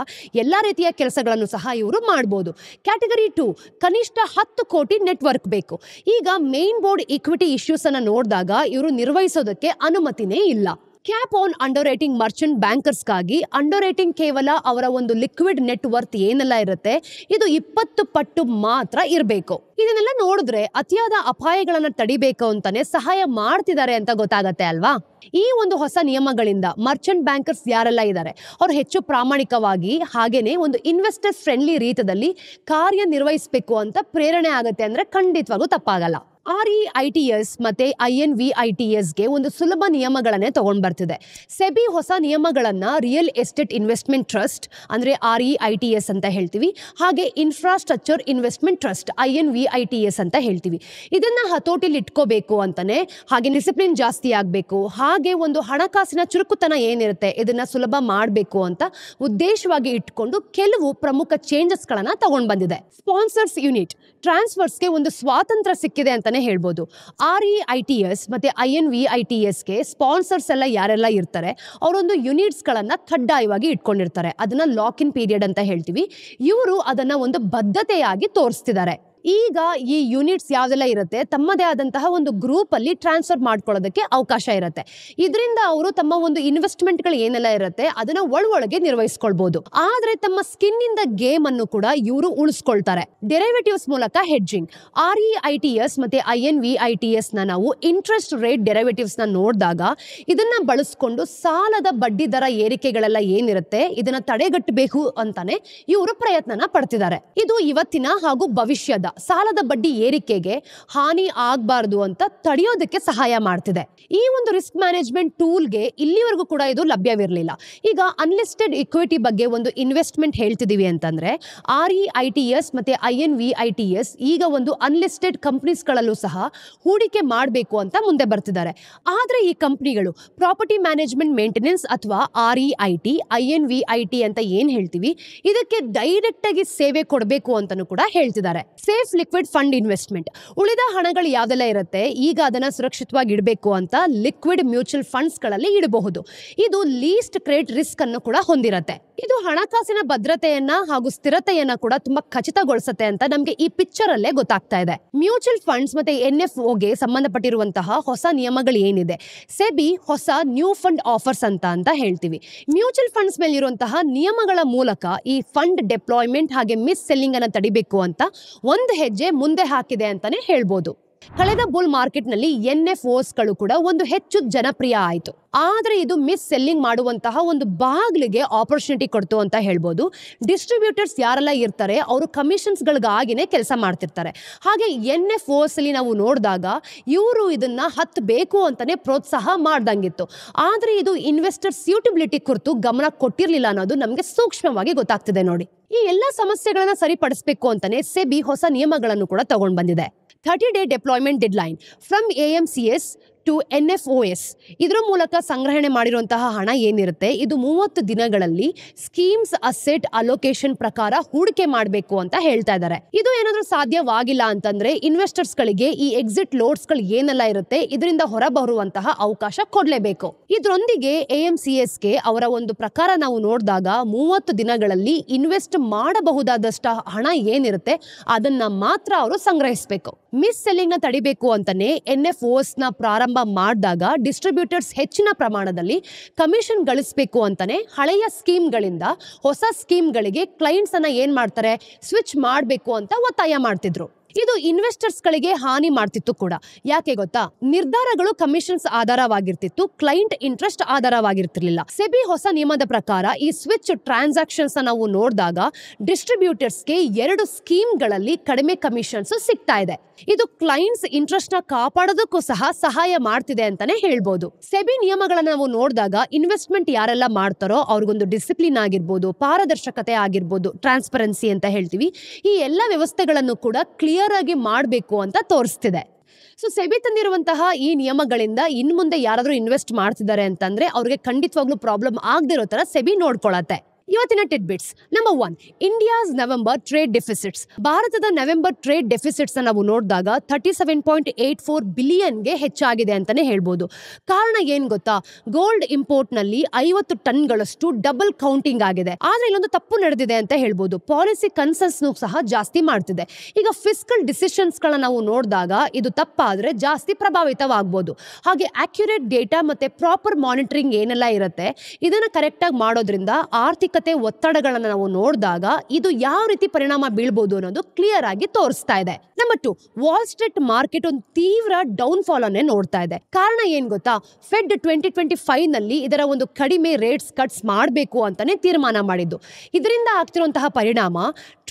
ಎಲ್ಲಾ ರೀತಿಯ ಕೆಲಸಗಳನ್ನು ಸಹ ಇವರು ಮಾಡಬಹುದು. ಕ್ಯಾಟಗರಿ 2, ಕನಿಷ್ಠ 10 ಕೋಟಿ ನೆಟ್ವರ್ಕ್ ಬೇಕು. ಈಗ ಮೇನ್ ಬೋರ್ಡ್ ಇಕ್ವಿಟಿ ಇಶ್ಯೂಸ್ ಅನ್ನ ನೋಡಿದಾಗ ಇವರು ನಿರ್ವಹಿಸೋದಕ್ಕೆ ಅನುಮತಿನೇ ಇಲ್ಲ. Cap on underwriting merchant ಬ್ಯಾಂಕರ್ಸ್ಗಾಗಿ ಅಂಡರ್ ರೈಟಿಂಗ್ ಕೇವಲ ಅವರ ಒಂದು ಲಿಕ್ವಿಡ್ ನೆಟ್ ವರ್ತ್ ಏನೆಲ್ಲ ಇರುತ್ತೆ ಇದು 20 ಪಟ್ಟು ಮಾತ್ರ ಇರಬೇಕು. ಇದನ್ನೆಲ್ಲ ನೋಡಿದ್ರೆ ಅತಿಯಾದ ಅಪಾಯಗಳನ್ನ ತಡಿಬೇಕು ಅಂತಾನೆ ಸಹಾಯ ಮಾಡ್ತಿದ್ದಾರೆ ಅಂತ ಗೊತ್ತಾಗತ್ತೆ ಅಲ್ವಾ. ಈ ಒಂದು ಹೊಸ ನಿಯಮಗಳಿಂದ ಮರ್ಚೆಂಟ್ ಬ್ಯಾಂಕರ್ಸ್ ಯಾರೆಲ್ಲ ಇದ್ದಾರೆ ಅವ್ರು ಹೆಚ್ಚು ಪ್ರಾಮಾಣಿಕವಾಗಿ ಹಾಗೇನೆ ಒಂದು ಇನ್ವೆಸ್ಟರ್ ಫ್ರೆಂಡ್ಲಿ ರೀತಿಯಲ್ಲಿ ಕಾರ್ಯನಿರ್ವಹಿಸಬೇಕು ಅಂತ ಪ್ರೇರಣೆ ಆಗುತ್ತೆ ಅಂದ್ರೆ ಖಂಡಿತವಾಗೂ ತಪ್ಪಾಗಲ್ಲ. REITs ಮತ್ತೆ INVITsಗೆ ಒಂದು ಸುಲಭ ನಿಯಮಗಳನ್ನೇ ತಗೊಂಡ್ ಬರ್ತಿದೆ. ಸೆಬಿ ಹೊಸ ನಿಯಮಗಳನ್ನ ರಿಯಲ್ ಎಸ್ಟೇಟ್ ಇನ್ವೆಸ್ಟ್ಮೆಂಟ್ ಟ್ರಸ್ಟ್ ಅಂದ್ರೆ REITs ಅಂತ ಹೇಳ್ತೀವಿ, ಹಾಗೆ ಇನ್ಫ್ರಾಸ್ಟ್ರಕ್ಚರ್ ಇನ್ವೆಸ್ಟ್ಮೆಂಟ್ ಟ್ರಸ್ಟ್ INVITs ಅಂತ ಹೇಳ್ತೀವಿ. ಇದನ್ನ ಹತೋಟಿಲಿ ಇಟ್ಕೋಬೇಕು ಅಂತಾನೆ, ಹಾಗೆ ಡಿಸಿಪ್ಲಿನ್ ಜಾಸ್ತಿ ಆಗ್ಬೇಕು, ಹಾಗೆ ಒಂದು ಹಣಕಾಸಿನ ಚುರುಕುತನ ಏನಿರುತ್ತೆ ಇದನ್ನ ಸುಲಭ ಮಾಡಬೇಕು ಅಂತ ಉದ್ದೇಶವಾಗಿ ಇಟ್ಕೊಂಡು ಕೆಲವು ಪ್ರಮುಖ ಚೇಂಜಸ್ ಗಳನ್ನ ತಗೊಂಡ್ ಬಂದಿದೆ. ಸ್ಪಾನ್ಸರ್ಸ್ ಯೂನಿಟ್ ಟ್ರಾನ್ಸ್ಫರ್ಸ್ಗೆ ಒಂದು ಸ್ವಾತಂತ್ರ್ಯ ಸಿಕ್ಕಿದೆ ಅಂತಾನೆ ಹೇಳ್ಬೋದು. REITs ಮತ್ತೆ INVITsಗೆ ಸ್ಪಾನ್ಸರ್ಸ್ ಎಲ್ಲ ಯಾರೆಲ್ಲ ಇರ್ತಾರೆ ಅವರೊಂದು ಯೂನಿಟ್ಸ್ ಗಳನ್ನ ಕಡ್ಡಾಯವಾಗಿ ಇಟ್ಕೊಂಡಿರ್ತಾರೆ. ಅದನ್ನ ಲಾಕ್ ಇನ್ ಪೀರಿಯಡ್ ಅಂತ ಹೇಳ್ತೀವಿ. ಇವರು ಅದನ್ನ ಒಂದು ಬದ್ಧತೆಯಾಗಿ ತೋರಿಸ್ತಿದ್ದಾರೆ. ಈಗ ಈ ಯೂನಿಟ್ಸ್ ಯಾವ್ದೆಲ್ಲ ಇರುತ್ತೆ ತಮ್ಮದೇ ಆದಂತಹ ಒಂದು ಗ್ರೂಪ್ ಅಲ್ಲಿ ಟ್ರಾನ್ಸ್ಫರ್ ಮಾಡ್ಕೊಳ್ಳೋದಕ್ಕೆ ಅವಕಾಶ ಇರುತ್ತೆ. ಇದರಿಂದ ಅವರು ತಮ್ಮ ಒಂದು ಇನ್ವೆಸ್ಟ್ಮೆಂಟ್ ಗಳು ಏನೆಲ್ಲ ಇರುತ್ತೆ ಅದನ್ನ ಒಳಗೆ ನಿರ್ವಹಿಸ್ಕೊಳ್ಬಹುದು. ಆದ್ರೆ ತಮ್ಮ ಸ್ಕಿನ್ ಇಂದ ಗೇಮ್ ಅನ್ನು ಕೂಡ ಇವರು ಉಳಿಸ್ಕೊಳ್ತಾರೆ. ಡೆರಿವೇಟಿವ್ಸ್ ಮೂಲಕ ಹೆಡ್ಜಿಂಗ್. REITs ಮತ್ತೆ INVITs ನಾವು ಇಂಟ್ರೆಸ್ಟ್ ರೇಟ್ ಡೆರಿವೇಟಿವ್ಸ್ ನ ನೋಡಿದಾಗ ಇದನ್ನ ಬಳಸ್ಕೊಂಡು ಸಾಲದ ಬಡ್ಡಿ ದರ ಏರಿಕೆಗಳೆಲ್ಲ ಏನಿರುತ್ತೆ ಇದನ್ನ ತಡೆಗಟ್ಟಬೇಕು ಅಂತಾನೆ ಇವರು ಪ್ರಯತ್ನನ ಪಡ್ತಿದ್ದಾರೆ. ಇದು ಇವತ್ತಿನ ಹಾಗೂ ಭವಿಷ್ಯದ ಸಾಲದ ಬಡ್ಡಿ ಏರಿಕೆಗೆ ಹಾನಿ ಆಗಬಾರದು ಅಂತ ತಡೆಯೋದಕ್ಕೆ ಸಹಾಯ ಮಾಡ್ತಿದೆ. ಈ ಒಂದು ರಿಸ್ಕ್ ಮ್ಯಾನೇಜ್ಮೆಂಟ್ ಟೂಲ್ಗೆ ಇಲ್ಲಿವರೆಗೂ ಕೂಡ ಇದು ಲಭ್ಯವಿರಲಿಲ್ಲ. ಈಗ ಅನ್ಲಿಸ್ಟೆಡ್ ಇಕ್ವಿಟಿ ಬಗ್ಗೆ ಒಂದು ಇನ್ವೆಸ್ಟ್ಮೆಂಟ್ ಹೇಳ್ತಿದೀವಿ ಅಂತಂದ್ರೆ REITs ಮತ್ತೆ INVITs ಈಗ ಒಂದು ಅನ್ಲಿಸ್ಟೆಡ್ ಕಂಪನೀಸ್ ಗಳಲ್ಲೂ ಸಹ ಹೂಡಿಕೆ ಮಾಡಬೇಕು ಅಂತ ಮುಂದೆ ಬರ್ತಿದ್ದಾರೆ. ಆದ್ರೆ ಈ ಕಂಪನಿಗಳು ಪ್ರಾಪರ್ಟಿ ಮ್ಯಾನೇಜ್ಮೆಂಟ್ ಮೇಂಟೆನೆನ್ಸ್ ಅಥವಾ REIT INVIT ಅಂತ ಏನ್ ಹೇಳ್ತೀವಿ ಇದಕ್ಕೆ ಡೈರೆಕ್ಟ್ ಆಗಿ ಸೇವೆ ಕೊಡಬೇಕು ಅಂತಾನೂ ಕೂಡ ಹೇಳ್ತಿದ್ದಾರೆ. Safe liquid fund investment. ಉಳಿದ ಹಣಗಳು ಯಾವ್ದೆಲ್ಲ ಇರುತ್ತೆ ಈಗ ಅದನ್ನ ಸುರಕ್ಷಿತವಾಗಿ ಇಡಬೇಕು ಅಂತ ಲಿಕ್ವಿಡ್ ಮ್ಯೂಚುವಲ್ ಫಂಡ್ಸ್ ಗಳಲ್ಲಿ ಇಡಬಹುದು. ಇದು ಲೀಸ್ಟ್ ಕ್ರೆಡಿಟ್ ರಿಸ್ಕ್ ಅನ್ನು ಕೂಡ ಹೊಂದಿರುತ್ತೆ. ಇದು ಹಣಕಾಸಿನ ಭದ್ರತೆಯನ್ನ ಹಾಗೂ ಸ್ಥಿರತೆಯನ್ನ ಕೂಡ ತುಂಬಾ ಖಚಿತಗೊಳಿಸುತ್ತೆ ಅಂತ ನಮ್ಗೆ ಈ ಪಿಕ್ಚರ್ ಅಲ್ಲೇ ಗೊತ್ತಾಗ್ತಾ ಇದೆ. ಮ್ಯೂಚುವಲ್ ಫಂಡ್ಸ್ ಮತ್ತೆ NFOಗೆ ಸಂಬಂಧಪಟ್ಟಿರುವಂತಹ ಹೊಸ ನಿಯಮಗಳು ಏನಿದೆ ಸೆಬಿ ಹೊಸ ನ್ಯೂ ಫಂಡ್ ಆಫರ್ಸ್ ಅಂತ ಹೇಳ್ತೀವಿ. ಮ್ಯೂಚುವಲ್ ಫಂಡ್ಸ್ ಮೇಲೆ ಇರುವಂತಹ ನಿಯಮಗಳ ಮೂಲಕ ಈ ಫಂಡ್ ಡೆಪ್ಲಾಯ್ಮೆಂಟ್ ಹಾಗೆ ಮಿಸ್ ಸೆಲ್ಲಿಂಗ್ ಅನ್ನ ತಡಿಬೇಕು ಅಂತ ಒಂದು ಹೆಜ್ಜೆ ಮುಂದೆ ಹಾಕಿದೆ ಅಂತಾನೆ ಹೇಳ್ಬೋದು. ಕಳೆದ ಬುಲ್ ಮಾರ್ಕೆಟ್ ನಲ್ಲಿ NFOs ಗಳು ಕೂಡ ಒಂದು ಹೆಚ್ಚು ಜನಪ್ರಿಯ ಆಯಿತು. ಆದ್ರೆ ಇದು ಮಿಸ್ ಸೆಲ್ಲಿಂಗ್ ಮಾಡುವಂತಹ ಒಂದು ಬಾಗಿಲಿಗೆ ಆಪರ್ಚುನಿಟಿ ಕೊಡ್ತು ಅಂತ ಹೇಳ್ಬೋದು. ಡಿಸ್ಟ್ರಿಬ್ಯೂಟರ್ಸ್ ಯಾರೆಲ್ಲ ಇರ್ತಾರೆ ಅವರು ಕಮಿಷನ್ಸ್ ಗಳಿಗಾಗಿನೇ ಕೆಲಸ ಮಾಡ್ತಿರ್ತಾರೆ. ಹಾಗೆ NFOs ಅಲ್ಲಿ ನಾವು ನೋಡಿದಾಗ ಇವರು ಇದನ್ನ ಹತ್ತಬೇಕು ಅಂತಾನೆ ಪ್ರೋತ್ಸಾಹ ಮಾಡ್ದಂಗಿತ್ತು. ಆದ್ರೆ ಇದು ಇನ್ವೆಸ್ಟರ್ ಸ್ಯೂಟಬಿಲಿಟಿ ಕುರಿತು ಗಮನ ಕೊಟ್ಟಿರ್ಲಿಲ್ಲ ಅನ್ನೋದು ನಮ್ಗೆ ಸೂಕ್ಷ್ಮವಾಗಿ ಗೊತ್ತಾಗ್ತಿದೆ ನೋಡಿ. ಈ ಎಲ್ಲಾ ಸಮಸ್ಯೆಗಳನ್ನ ಸರಿಪಡಿಸಬೇಕು ಅಂತಾನೆ ಸೆಬಿ ಹೊಸ ನಿಯಮಗಳನ್ನು ಕೂಡ ತಗೊಂಡ್ ಬಂದಿದೆ. 30-day deployment deadline from AMCs to NFOs. ಇದರ ಮೂಲಕ ಸಂಗ್ರಹಣೆ ಮಾಡಿರುವಂತಹ ಹಣ ಏನಿರುತ್ತೆ ಇದು 30 ದಿನಗಳಲ್ಲಿ ಸ್ಕೀಮ್ಸ್ ಅಸೆಟ್ ಅಲೋಕೇಶನ್ ಪ್ರಕಾರ ಹೂಡಿಕೆ ಮಾಡಬೇಕು ಅಂತ ಹೇಳ್ತಾ ಇದ್ದಾರೆ. ಇದು ಏನಾದ್ರೂ ಸಾಧ್ಯವಾಗಿಲ್ಲ ಅಂತಂದ್ರೆ ಇನ್ವೆಸ್ಟರ್ಸ್ ಗಳಿಗೆ ಈ ಎಕ್ಸಿಟ್ ಲೋಡ್ಸ್ ಗಳು ಏನೆಲ್ಲ ಇರುತ್ತೆ ಇದರಿಂದ ಹೊರಬರುವಂತಹ ಅವಕಾಶ ಕೊಡ್ಲೇಬೇಕು. ಇದರೊಂದಿಗೆ AMCsಗೆ ಅವರ ಒಂದು ಪ್ರಕಾರ ನಾವು ನೋಡಿದಾಗ 30 ದಿನಗಳಲ್ಲಿ ಇನ್ವೆಸ್ಟ್ ಮಾಡಬಹುದಾದಷ್ಟು ಹಣ ಏನಿರುತ್ತೆ ಅದನ್ನ ಮಾತ್ರ ಅವರು ಸಂಗ್ರಹಿಸಬೇಕು. ಮಿಸ್ ಸೆಲ್ಲಿಂಗ್ ನ ತಡಿಬೇಕು ಅಂತಾನೆ NFOs ನ ಪ್ರಾರಂಭ ಮಾಡಿದಾಗ ಡಿಸ್ಟ್ರಿಬ್ಯೂಟರ್ಸ್ ಹೆಚ್ಚಿನ ಪ್ರಮಾಣದಲ್ಲಿ ಕಮಿಷನ್ ಗಳಿಸಬೇಕು ಅಂತಾನೆ ಹಳೆಯ ಸ್ಕೀಮ್ಗಳಿಂದ ಹೊಸ ಸ್ಕೀಮ್ಗಳಿಗೆ ಕ್ಲೈಂಟ್ಸ್ ಅನ್ನ ಏನ್ ಮಾಡ್ತಾರೆ ಸ್ವಿಚ್ ಮಾಡಬೇಕು ಅಂತ ಒತ್ತಾಯ ಮಾಡ್ತಿದ್ರು. ಇದು ಇನ್ವೆಸ್ಟರ್ಸ್ ಗಳಿಗೆ ಹಾನಿ ಮಾಡ್ತಿತ್ತು ಕೂಡ. ಯಾಕೆ ಗೊತ್ತಾ, ನಿರ್ಧಾರಗಳು ಕಮಿಷನ್ಸ್ ಆಧಾರವಾಗಿರ್ತಿತ್ತು, ಕ್ಲೈಂಟ್ ಇಂಟ್ರೆಸ್ಟ್ ಆಧಾರವಾಗಿರ್ತಿರ್ಲಿಲ್ಲ. ಸೆಬಿ ಹೊಸ ನಿಯಮದ ಪ್ರಕಾರ ಈ ಸ್ವಿಚ್ ಟ್ರಾನ್ಸಾಕ್ಷನ್ಸ್ ನಾವು ನೋಡಿದಾಗ ಡಿಸ್ಟ್ರಿಬ್ಯೂಟರ್ಸ್ಗೆ 2 ಸ್ಕೀಮ್ಗಳಲ್ಲಿ ಕಡಿಮೆ ಕಮಿಷನ್ಸ್ ಸಿಗ್ತಾ ಇದೆ. ಇದು ಕ್ಲೈಂಟ್ಸ್ ಇಂಟ್ರೆಸ್ಟ್ ನ ಕಾಪಾಡೋದಕ್ಕೂ ಸಹಾಯ ಮಾಡ್ತಿದೆ ಅಂತಾನೆ ಹೇಳ್ಬೋದು. ಸೆಬಿ ನಿಯಮಗಳನ್ನ ನಾವು ನೋಡಿದಾಗ ಇನ್ವೆಸ್ಟ್ಮೆಂಟ್ ಯಾರೆಲ್ಲ ಮಾಡ್ತಾರೋ ಅವ್ರಿಗೊಂದು ಡಿಸಿಪ್ಲಿನ್ ಆಗಿರ್ಬೋದು, ಪಾರದರ್ಶಕತೆ ಆಗಿರ್ಬೋದು, ಟ್ರಾನ್ಸ್ಪರೆನ್ಸಿ ಅಂತ ಹೇಳ್ತೀವಿ, ಈ ಎಲ್ಲ ವ್ಯವಸ್ಥೆಗಳನ್ನು ಕೂಡ ಕ್ಲಿಯರ್ ಆಗಿ ಮಾಡಬೇಕು ಅಂತ ತೋರಿಸ್ತಿದೆ. ಸೊ ಸೆಬಿ ತಂದಿರುವಂತಹ ಈ ನಿಯಮಗಳಿಂದ ಇನ್ ಮುಂದೆ ಯಾರಾದ್ರೂ ಇನ್ವೆಸ್ಟ್ ಮಾಡ್ತಿದ್ದಾರೆ ಅಂತಂದ್ರೆ ಅವ್ರಿಗೆ ಖಂಡಿತವಾಗ್ಲೂ ಪ್ರಾಬ್ಲಮ್ ಆಗದಿರೋ ತರ ಸೆಬಿ ನೋಡ್ಕೊಳತ್ತೆ. ಇವತ್ತಿನ tidbits. Number 1, India's November trade deficits. ಭಾರತದ ನವೆಂಬರ್ ಟ್ರೇಡ್ ಡೆಫಿಸಿಟ್ಸ್ ನಾವು ನೋಡಿದಾಗ 37.84 ಬಿಲಿಯನ್ಗೆ ಹೆಚ್ಚಾಗಿದೆ ಅಂತಾನೆ ಹೇಳ್ಬೋದು. ಕಾರಣ ಏನ್ ಗೊತ್ತಾ? ಗೋಲ್ಡ್ ಇಂಪೋರ್ಟ್ ನಲ್ಲಿ 50 ಟನ್ಗಳಷ್ಟು ಡಬಲ್ ಕೌಂಟಿಂಗ್ ಆಗಿದೆ. ಆದ್ರೆ ಇಲ್ಲೊಂದು ತಪ್ಪು ನಡೆದಿದೆ ಅಂತ ಹೇಳ್ಬೋದು. ಪಾಲಿಸಿ ಕನ್ಸರ್ನ್ಸ್ ಸಹ ಜಾಸ್ತಿ ಮಾಡ್ತಿದೆ. ಈಗ ಫಿಸ್ಕಲ್ ಡಿಸಿಷನ್ಸ್ ಗಳನ್ನ ನಾವು ನೋಡಿದಾಗ ಇದು ತಪ್ಪಾದ್ರೆ ಜಾಸ್ತಿ ಪ್ರಭಾವಿತವಾಗಬಹುದು. ಹಾಗೆ ಅಕ್ಯುರೇಟ್ ಡೇಟಾ ಮತ್ತೆ ಪ್ರಾಪರ್ ಮಾನಿಟರಿಂಗ್ ಏನೆಲ್ಲ ಇರುತ್ತೆ ಇದನ್ನ ಕರೆಕ್ಟ್ ಆಗಿ ಮಾಡೋದ್ರಿಂದ ಆರ್ಥಿಕ ಒತ್ತಡಗಳನ್ನು ನಾವು ನೋಡಿದಾಗ ಇದು ಯಾವ ರೀತಿ ಪರಿಣಾಮ ಬೀಳ್ಬಹುದು ಅನ್ನೋದು ಕ್ಲಿಯರ್ ಆಗಿ ತೋರಿಸ್ತಾ ಇದೆ. ನಂಬರ್ 2, ವಾಲ್ ಸ್ಟ್ರೀಟ್ ಮಾರ್ಕೆಟ್ ಒಂದು ತೀವ್ರ ಡೌನ್ ಫಾಲ್ ಅನ್ನೇ ನೋಡ್ತಾ ಇದೆ. ಕಾರಣ ಏನ್ ಗೊತ್ತಾ? ಫೆಡ್ 2025 ನಲ್ಲಿ ಇದರ ಒಂದು ಕಡಿಮೆ ರೇಟ್ಸ್ ಕಟ್ಸ್ ಮಾಡಬೇಕು ಅಂತಾನೆ ತೀರ್ಮಾನ ಮಾಡಿದ್ದು. ಇದರಿಂದ ಆಗ್ತಿರುವಂತಹ ಪರಿಣಾಮ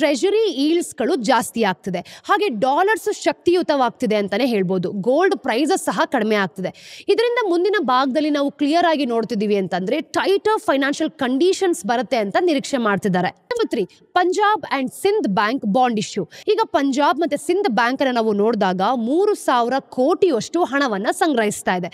ಟ್ರೆಜರಿ ಈಲ್ಡ್ಸ್ ಗಳು ಜಾಸ್ತಿ ಆಗ್ತಿದೆ. ಹಾಗೆ ಡಾಲರ್ಸ್ ಶಕ್ತಿಯುತವಾಗ್ತಿದೆ ಅಂತಾನೆ ಹೇಳ್ಬೋದು. ಗೋಲ್ಡ್ ಪ್ರೈಸಸ್ ಸಹ ಕಡಿಮೆ ಆಗ್ತಿದೆ. ಇದರಿಂದ ಮುಂದಿನ ಭಾಗದಲ್ಲಿ ನಾವು ಕ್ಲಿಯರ್ ಆಗಿ ನೋಡ್ತಿದೀವಿ ಅಂತಂದ್ರೆ ಟೈಟರ್ ಫೈನಾನ್ಷಿಯಲ್ ಕಂಡೀಷನ್ಸ್ ಬರುತ್ತೆ ಅಂತ ನಿರೀಕ್ಷೆ ಮಾಡ್ತಿದ್ದಾರೆ. Number 3, Punjab and Sind Bank bond issue. ಈಗ ಪಂಜಾಬ್ ಮತ್ತೆ ಸಿಂಧ್ ಬ್ಯಾಂಕ್ ಅನ್ನು ನಾವು ನೋಡಿದಾಗ 3,000 ಕೋಟಿಯಷ್ಟು ಹಣವನ್ನ ಸಂಗ್ರಹಿಸ್ತಾ ಇದೆ.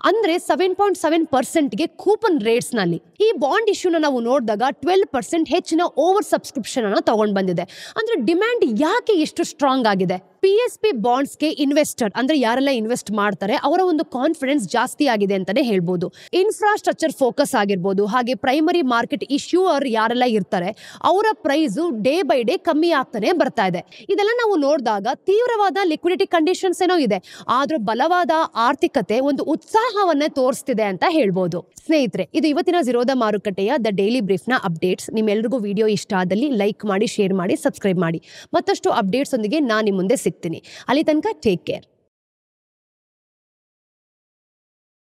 ಅಂದ್ರೆ 7.7% ಕೂಪನ್ ರೇಟ್ಸ್ ನಲ್ಲಿ. ಈ ಬಾಂಡ್ ಇಶ್ಯೂನ ನಾವು ನೋಡಿದಾಗ 12% ಹೆಚ್ಚಿನ ಓವರ್ ಸಬ್ಸ್ಕ್ರಿಪ್ಷನ್ ಅನ್ನು ತಗೊಂಡ್ ಬಂದಿದೆ. ಅಂದ್ರೆ ಡಿಮ್ಯಾಂಡ್ ಯಾಕೆ ಎಷ್ಟು ಸ್ಟ್ರಾಂಗ್ ಆಗಿದೆ? PSP ಬಾಂಡ್ಸ್ಗೆ ಇನ್ವೆಸ್ಟರ್ ಅಂದ್ರೆ ಯಾರೆಲ್ಲ ಇನ್ವೆಸ್ಟ್ ಮಾಡ್ತಾರೆ ಅವರ ಒಂದು ಕಾನ್ಫಿಡೆನ್ಸ್ ಜಾಸ್ತಿ ಆಗಿದೆ ಅಂತಾನೆ ಹೇಳ್ಬೋದು. ಇನ್ಫ್ರಾಸ್ಟ್ರಕ್ಚರ್ ಫೋಕಸ್ ಆಗಿರ್ಬೋದು, ಹಾಗೆ ಪ್ರೈಮರಿ ಮಾರ್ಕೆಟ್ ಇಶ್ಯೂರ್ ಯಾರೆಲ್ಲ ಇರ್ತಾರೆ ಅವರ ಪ್ರೈಸ್ ಡೇ ಬೈ ಡೇ ಕಮ್ಮಿ ಆಗ್ತಾನೆ ಬರ್ತಾ ಇದೆ. ಇದೆಲ್ಲ ನಾವು ನೋಡಿದಾಗ ತೀವ್ರವಾದ ಲಿಕ್ವಿಡಿಟಿ ಕಂಡೀಷನ್ಸ್ ಏನೋ ಇದೆ, ಆದ್ರೂ ಬಲವಾದ ಆರ್ಥಿಕತೆ ಒಂದು ಉತ್ಸಾಹವನ್ನೇ ತೋರಿಸ್ತಿದೆ ಅಂತ ಹೇಳ್ಬೋದು. ಸ್ನೇಹಿತರೆ, ಇದು ಇವತ್ತಿನ ಝೀರೋದ ಮಾರುಕಟ್ಟೆಯ ದ ಡೈಲಿ ಬ್ರೀಫ್ ನ ಅಪ್ಡೇಟ್ಸ್. ನಿಮ್ಮೆಲ್ಲರಿಗೂ ವಿಡಿಯೋ ಇಷ್ಟ ಆದಲ್ಲಿ ಲೈಕ್ ಮಾಡಿ, ಶೇರ್ ಮಾಡಿ, ಸಬ್ಸ್ಕ್ರೈಬ್ ಮಾಡಿ. ಮತ್ತಷ್ಟು ಅಪ್ಡೇಟ್ಸ್ ಒಂದಿಗೆ ನಾನು ನಿಮ್ಮ ಮುಂದೆ ಸಿಗ್ತೀನಿ. ಅಲ್ಲಿ ತನಕ ಟೇಕ್ ಕೇರ್.